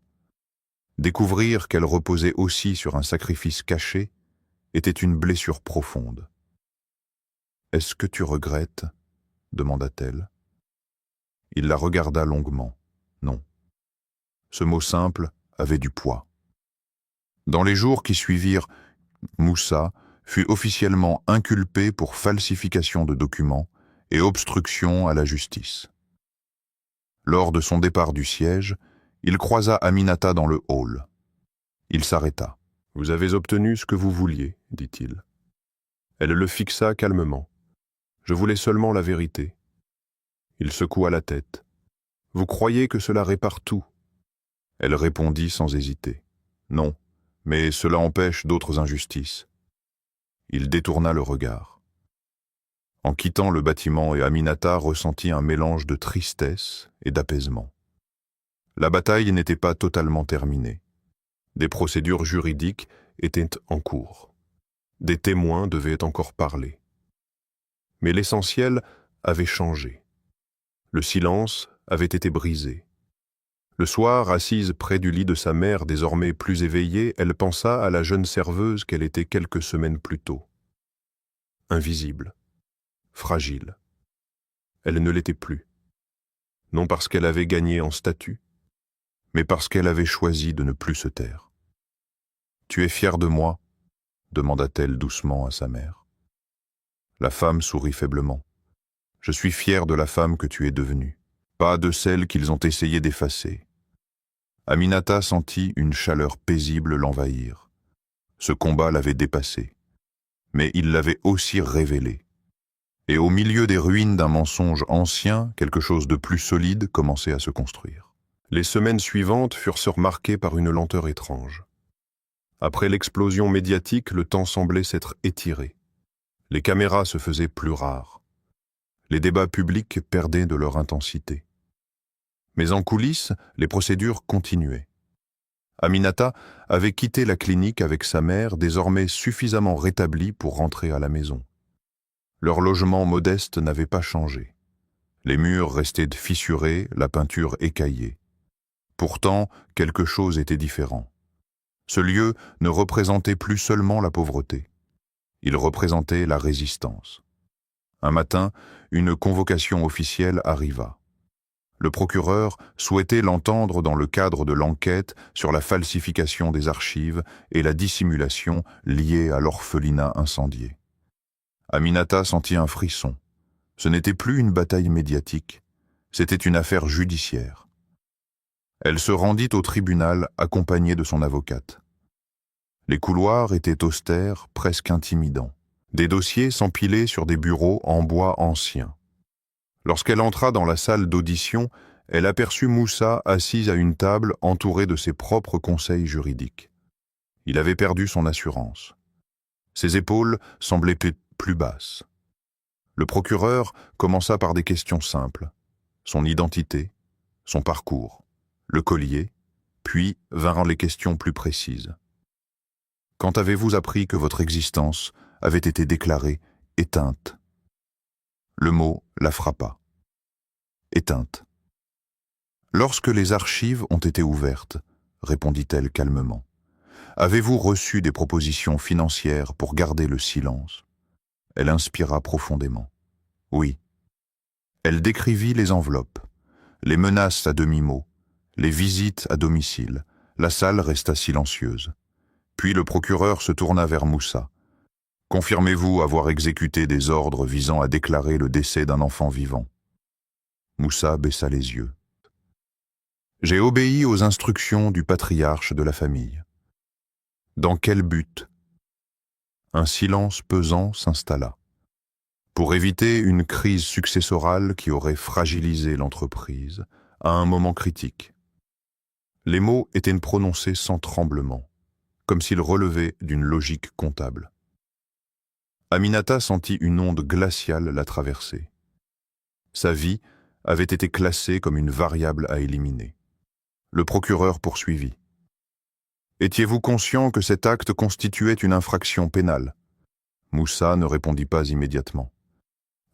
Découvrir qu'elle reposait aussi sur un sacrifice caché était une blessure profonde. « Est-ce que tu regrettes ?» demanda-t-elle. Il la regarda longuement. Non. Ce mot simple avait du poids. Dans les jours qui suivirent, Moussa fut officiellement inculpé pour falsification de documents et obstruction à la justice. Lors de son départ du siège, il croisa Aminata dans le hall. Il s'arrêta. « Vous avez obtenu ce que vous vouliez, dit-il. » Elle le fixa calmement. « Je voulais seulement la vérité. » Il secoua la tête. « Vous croyez que cela répare tout ?» Elle répondit sans hésiter. « Non, mais cela empêche d'autres injustices. » Il détourna le regard. En quittant le bâtiment, Aminata ressentit un mélange de tristesse et d'apaisement. La bataille n'était pas totalement terminée. Des procédures juridiques étaient en cours. Des témoins devaient encore parler. Mais l'essentiel avait changé. Le silence avait été brisé. Le soir, assise près du lit de sa mère, désormais plus éveillée, elle pensa à la jeune serveuse qu'elle était quelques semaines plus tôt. Invisible, fragile. Elle ne l'était plus. Non parce qu'elle avait gagné en statut, mais parce qu'elle avait choisi de ne plus se taire. « Tu es fière de moi ?» demanda-t-elle doucement à sa mère. La femme sourit faiblement. « Je suis fière de la femme que tu es devenue, pas de celle qu'ils ont essayé d'effacer. » Aminata sentit une chaleur paisible l'envahir. Ce combat l'avait dépassé, mais il l'avait aussi révélé. Et au milieu des ruines d'un mensonge ancien, quelque chose de plus solide commençait à se construire. Les semaines suivantes furent marquées par une lenteur étrange. Après l'explosion médiatique, le temps semblait s'être étiré. Les caméras se faisaient plus rares. Les débats publics perdaient de leur intensité. Mais en coulisses, les procédures continuaient. Aminata avait quitté la clinique avec sa mère, désormais suffisamment rétablie pour rentrer à la maison. Leur logement modeste n'avait pas changé. Les murs restaient fissurés, la peinture écaillée. Pourtant, quelque chose était différent. Ce lieu ne représentait plus seulement la pauvreté. Il représentait la résistance. Un matin, une convocation officielle arriva. Le procureur souhaitait l'entendre dans le cadre de l'enquête sur la falsification des archives et la dissimulation liée à l'orphelinat incendié. Aminata sentit un frisson. Ce n'était plus une bataille médiatique, c'était une affaire judiciaire. Elle se rendit au tribunal accompagnée de son avocate. Les couloirs étaient austères, presque intimidants. Des dossiers s'empilaient sur des bureaux en bois anciens. Lorsqu'elle entra dans la salle d'audition, elle aperçut Moussa assis à une table entouré de ses propres conseils juridiques. Il avait perdu son assurance. Ses épaules semblaient plus basses. Le procureur commença par des questions simples. Son identité, son parcours, le collier, puis vinrent les questions plus précises. Quand avez-vous appris que votre existence avait été déclarée éteinte ? Le mot la frappa. Éteinte. Lorsque les archives ont été ouvertes, répondit-elle calmement, avez-vous reçu des propositions financières pour garder le silence ? Elle inspira profondément. Oui. Elle décrivit les enveloppes, les menaces à demi-mot, les visites à domicile. La salle resta silencieuse. Puis le procureur se tourna vers Moussa. Confirmez-vous avoir exécuté des ordres visant à déclarer le décès d'un enfant vivant ? Moussa baissa les yeux. J'ai obéi aux instructions du patriarche de la famille. Dans quel but ? Un silence pesant s'installa. Pour éviter une crise successorale qui aurait fragilisé l'entreprise à un moment critique. Les mots étaient prononcés sans tremblement, comme s'ils relevaient d'une logique comptable. Aminata sentit une onde glaciale la traverser. Sa vie avait été classée comme une variable à éliminer. Le procureur poursuivit. Étiez-vous conscient que cet acte constituait une infraction pénale ? Moussa ne répondit pas immédiatement.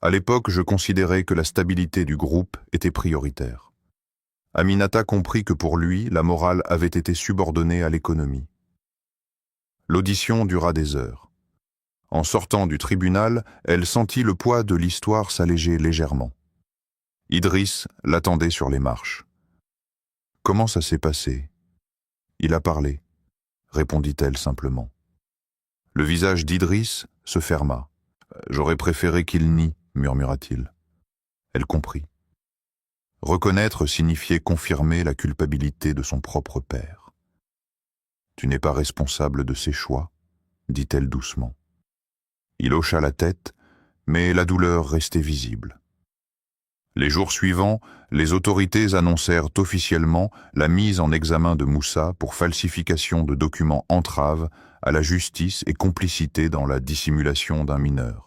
À l'époque, je considérais que la stabilité du groupe était prioritaire. Aminata comprit que pour lui, la morale avait été subordonnée à l'économie. L'audition dura des heures. En sortant du tribunal, elle sentit le poids de l'histoire s'alléger légèrement. Idriss l'attendait sur les marches. « Comment ça s'est passé ?»« Il a parlé, » répondit-elle simplement. Le visage d'Idriss se ferma. « J'aurais préféré qu'il nie, » murmura-t-il. Elle comprit. Reconnaître signifiait confirmer la culpabilité de son propre père. « Tu n'es pas responsable de ses choix, » dit-elle doucement. Il hocha la tête, mais la douleur restait visible. Les jours suivants, les autorités annoncèrent officiellement la mise en examen de Moussa pour falsification de documents entrave à la justice et complicité dans la dissimulation d'un mineur.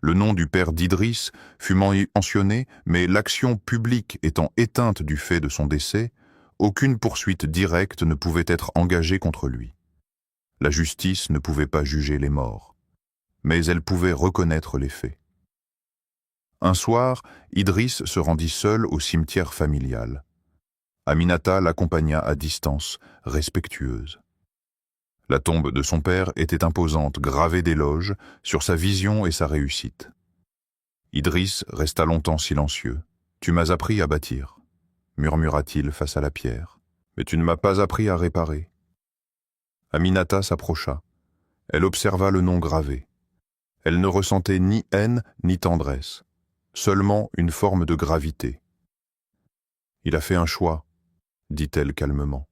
Le nom du père d'Idriss fut mentionné, mais l'action publique étant éteinte du fait de son décès, aucune poursuite directe ne pouvait être engagée contre lui. La justice ne pouvait pas juger les morts, mais elle pouvait reconnaître les faits. Un soir, Idriss se rendit seul au cimetière familial. Aminata l'accompagna à distance, respectueuse. La tombe de son père était imposante, gravée d'éloges sur sa vision et sa réussite. Idriss resta longtemps silencieux. « Tu m'as appris à bâtir », murmura-t-il face à la pierre. « Mais tu ne m'as pas appris à réparer. » Aminata s'approcha. Elle observa le nom gravé. Elle ne ressentait ni haine ni tendresse, seulement une forme de gravité. « Il a fait un choix, » dit-elle calmement.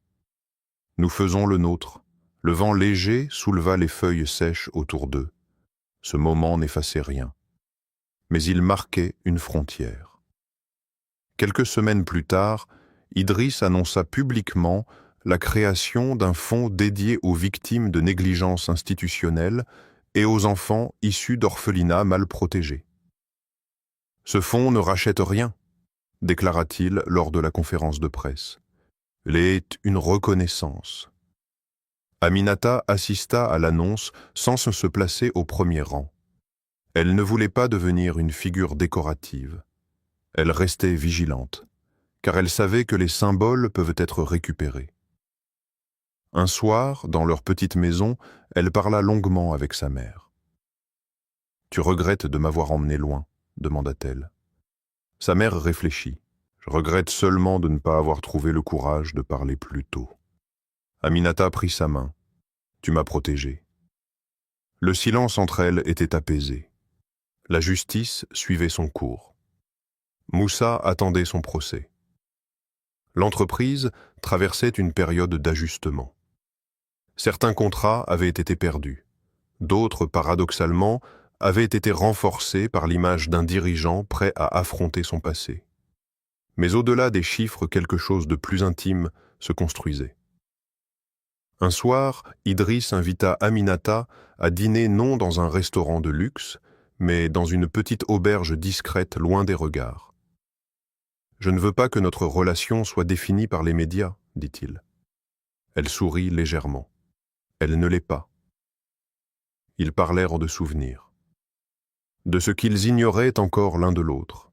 « Nous faisons le nôtre. » Le vent léger souleva les feuilles sèches autour d'eux. Ce moment n'effaçait rien. Mais il marquait une frontière. Quelques semaines plus tard, Idriss annonça publiquement la création d'un fonds dédié aux victimes de négligence institutionnelle et aux enfants issus d'orphelinats mal protégés. « Ce fonds ne rachète rien, » déclara-t-il lors de la conférence de presse. « Il est une reconnaissance. » Aminata assista à l'annonce sans se placer au premier rang. Elle ne voulait pas devenir une figure décorative. Elle restait vigilante, car elle savait que les symboles peuvent être récupérés. Un soir, dans leur petite maison, elle parla longuement avec sa mère. « Tu regrettes de m'avoir emmené loin ?» demanda-t-elle. Sa mère réfléchit. « Je regrette seulement de ne pas avoir trouvé le courage de parler plus tôt. » Aminata prit sa main. « Tu m'as protégé. » Le silence entre elles était apaisé. La justice suivait son cours. Moussa attendait son procès. L'entreprise traversait une période d'ajustement. Certains contrats avaient été perdus. D'autres, paradoxalement, avaient été renforcés par l'image d'un dirigeant prêt à affronter son passé. Mais au-delà des chiffres, quelque chose de plus intime se construisait. Un soir, Idriss invita Aminata à dîner non dans un restaurant de luxe, mais dans une petite auberge discrète loin des regards. « Je ne veux pas que notre relation soit définie par les médias, » dit-il. Elle sourit légèrement. Elle ne l'est pas. Ils parlèrent de souvenirs, de ce qu'ils ignoraient encore l'un de l'autre.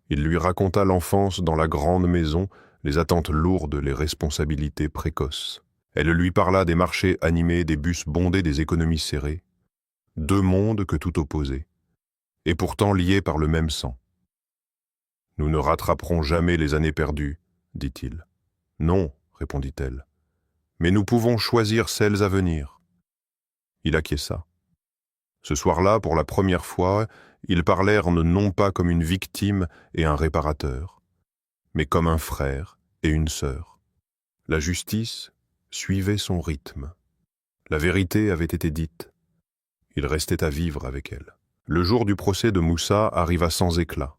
Il lui raconta l'enfance dans la grande maison, les attentes lourdes, les responsabilités précoces. Elle lui parla des marchés animés, des bus bondés, des économies serrées. Deux mondes que tout opposait, et pourtant liés par le même sang. « Nous ne rattraperons jamais les années perdues, » dit-il. « Non, » répondit-elle, « mais nous pouvons choisir celles à venir. » Il acquiesça. Ce soir-là, pour la première fois, ils parlèrent non pas comme une victime et un réparateur, mais comme un frère et une sœur. La justice suivait son rythme. La vérité avait été dite. Il restait à vivre avec elle. Le jour du procès de Moussa arriva sans éclat.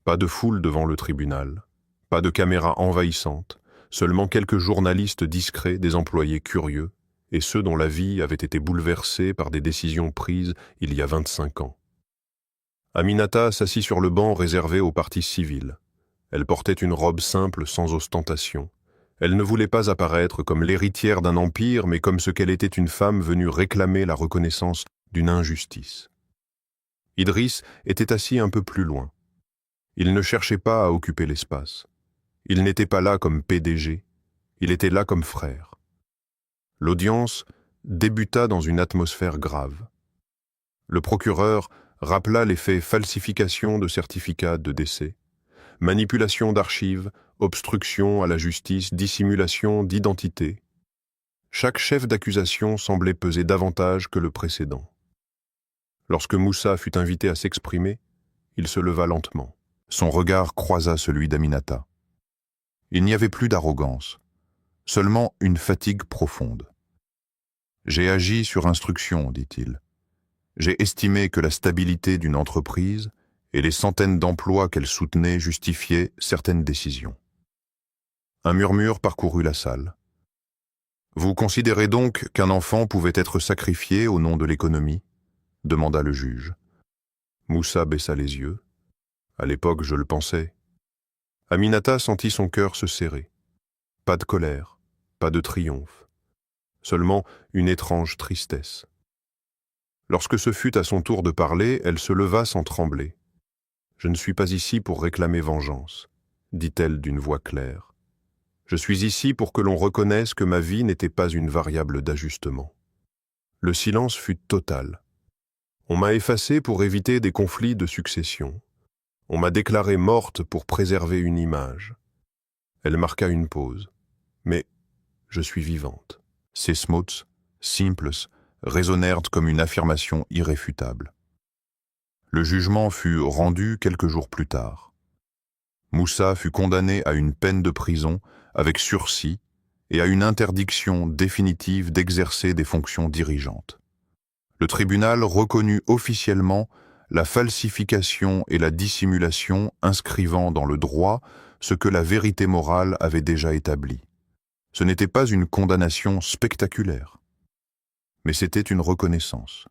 Pas de foule devant le tribunal, pas de caméras envahissantes, seulement quelques journalistes discrets, des employés curieux, et ceux dont la vie avait été bouleversée par des décisions prises il y a 25 ans. Aminata s'assit sur le banc réservé aux parties civiles. Elle portait une robe simple sans ostentation. Elle ne voulait pas apparaître comme l'héritière d'un empire, mais comme ce qu'elle était, une femme venue réclamer la reconnaissance d'une injustice. Idriss était assis un peu plus loin. Il ne cherchait pas à occuper l'espace. Il n'était pas là comme PDG, il était là comme frère. L'audience débuta dans une atmosphère grave. Le procureur rappela les faits falsification de certificats de décès, manipulation d'archives, obstruction à la justice, dissimulation d'identité. Chaque chef d'accusation semblait peser davantage que le précédent. Lorsque Moussa fut invité à s'exprimer, il se leva lentement. Son regard croisa celui d'Aminata. Il n'y avait plus d'arrogance, seulement une fatigue profonde. « J'ai agi sur instruction, dit-il. J'ai estimé que la stabilité d'une entreprise et les centaines d'emplois qu'elle soutenait justifiaient certaines décisions. » Un murmure parcourut la salle. « Vous considérez donc qu'un enfant pouvait être sacrifié au nom de l'économie ?» demanda le juge. Moussa baissa les yeux. « À l'époque, je le pensais. » Aminata sentit son cœur se serrer. Pas de colère, pas de triomphe, seulement une étrange tristesse. Lorsque ce fut à son tour de parler, elle se leva sans trembler. « Je ne suis pas ici pour réclamer vengeance, » dit-elle d'une voix claire. « Je suis ici pour que l'on reconnaisse que ma vie n'était pas une variable d'ajustement. » Le silence fut total. On m'a effacée pour éviter des conflits de succession. On m'a déclarée morte pour préserver une image. Elle marqua une pause. Mais je suis vivante. Ces mots, simples, résonnèrent comme une affirmation irréfutable. Le jugement fut rendu quelques jours plus tard. Moussa fut condamné à une peine de prison avec sursis et à une interdiction définitive d'exercer des fonctions dirigeantes. Le tribunal reconnut officiellement la falsification et la dissimulation inscrivant dans le droit ce que la vérité morale avait déjà établi. Ce n'était pas une condamnation spectaculaire, mais c'était une reconnaissance.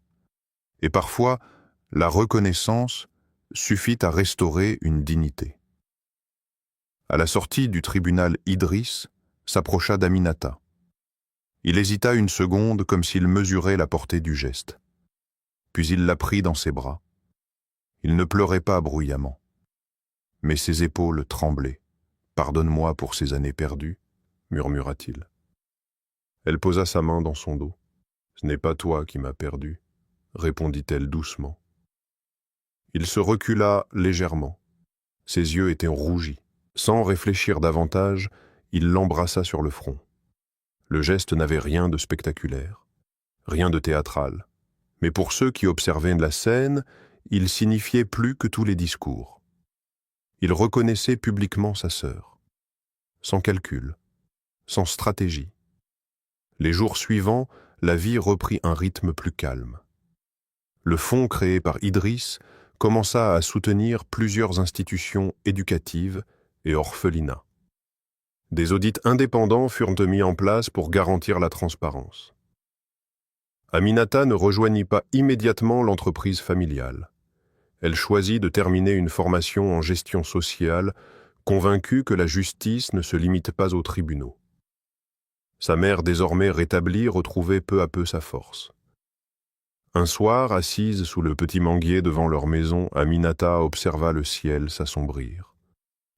Et parfois, la reconnaissance suffit à restaurer une dignité. À la sortie du tribunal, Idriss s'approcha d'Aminata. Il hésita une seconde comme s'il mesurait la portée du geste. Puis il la prit dans ses bras. Il ne pleurait pas bruyamment, mais ses épaules tremblaient. « Pardonne-moi pour ces années perdues, » murmura-t-il. Elle posa sa main dans son dos. « Ce n'est pas toi qui m'as perdu, » répondit-elle doucement. Il se recula légèrement. Ses yeux étaient rougis. Sans réfléchir davantage, il l'embrassa sur le front. Le geste n'avait rien de spectaculaire, rien de théâtral. Mais pour ceux qui observaient la scène, il signifiait plus que tous les discours. Il reconnaissait publiquement sa sœur, sans calcul, sans stratégie. Les jours suivants, la vie reprit un rythme plus calme. Le fonds créé par Idriss commença à soutenir plusieurs institutions éducatives et orphelinats. Des audits indépendants furent mis en place pour garantir la transparence. Aminata ne rejoignit pas immédiatement l'entreprise familiale. Elle choisit de terminer une formation en gestion sociale, convaincue que la justice ne se limite pas aux tribunaux. Sa mère, désormais rétablie, retrouvait peu à peu sa force. Un soir, assise sous le petit manguier devant leur maison, Aminata observa le ciel s'assombrir.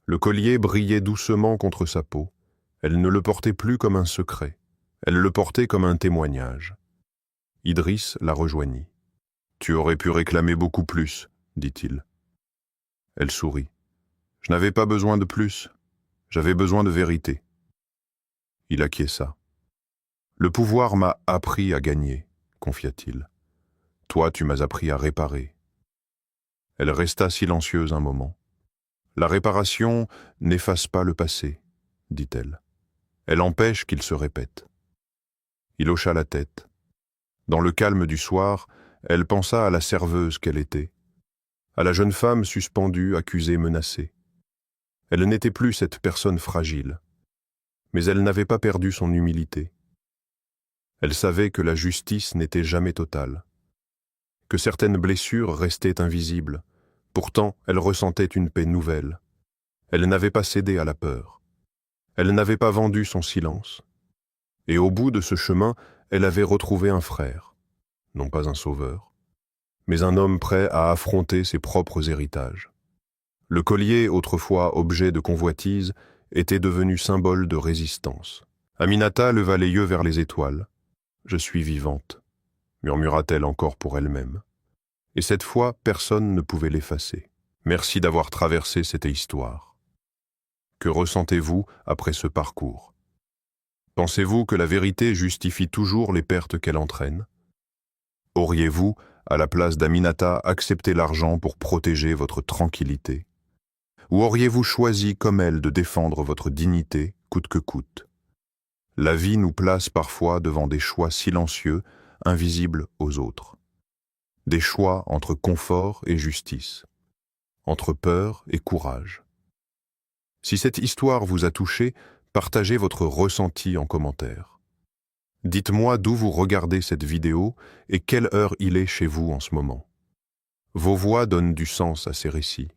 Le collier brillait doucement contre sa peau. Elle ne le portait plus comme un secret. Elle le portait comme un témoignage. Idriss la rejoignit. « Tu aurais pu réclamer beaucoup plus, » dit-il. Elle sourit. « Je n'avais pas besoin de plus. J'avais besoin de vérité. » Il acquiesça. « Le pouvoir m'a appris à gagner, » confia-t-il. « Toi, tu m'as appris à réparer. » Elle resta silencieuse un moment. « La réparation n'efface pas le passé, » dit-elle. « Elle empêche qu'il se répète. » Il hocha la tête. Dans le calme du soir, elle pensa à la serveuse qu'elle était, à la jeune femme suspendue, accusée, menacée. Elle n'était plus cette personne fragile, mais elle n'avait pas perdu son humilité. Elle savait que la justice n'était jamais totale, que certaines blessures restaient invisibles. Pourtant, elle ressentait une paix nouvelle. Elle n'avait pas cédé à la peur. Elle n'avait pas vendu son silence. Et au bout de ce chemin, elle avait retrouvé un frère, non pas un sauveur, mais un homme prêt à affronter ses propres héritages. Le collier, autrefois objet de convoitise, était devenu symbole de résistance. Aminata leva les yeux vers les étoiles. « Je suis vivante », murmura-t-elle encore pour elle-même. Et cette fois, personne ne pouvait l'effacer. Merci d'avoir traversé cette histoire. Que ressentez-vous après ce parcours? Pensez-vous que la vérité justifie toujours les pertes qu'elle entraîne? Auriez-vous, à la place d'Aminata, accepté l'argent pour protéger votre tranquillité? Ou auriez-vous choisi, comme elle, de défendre votre dignité, coûte que coûte? La vie nous place parfois devant des choix silencieux, invisibles aux autres. Des choix entre confort et justice, entre peur et courage. Si cette histoire vous a touché, partagez votre ressenti en commentaire. Dites-moi d'où vous regardez cette vidéo et quelle heure il est chez vous en ce moment. Vos voix donnent du sens à ces récits.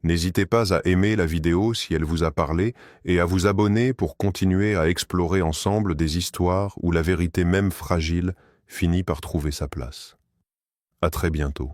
N'hésitez pas à aimer la vidéo si elle vous a parlé et à vous abonner pour continuer à explorer ensemble des histoires où la vérité même fragile finit par trouver sa place. À très bientôt.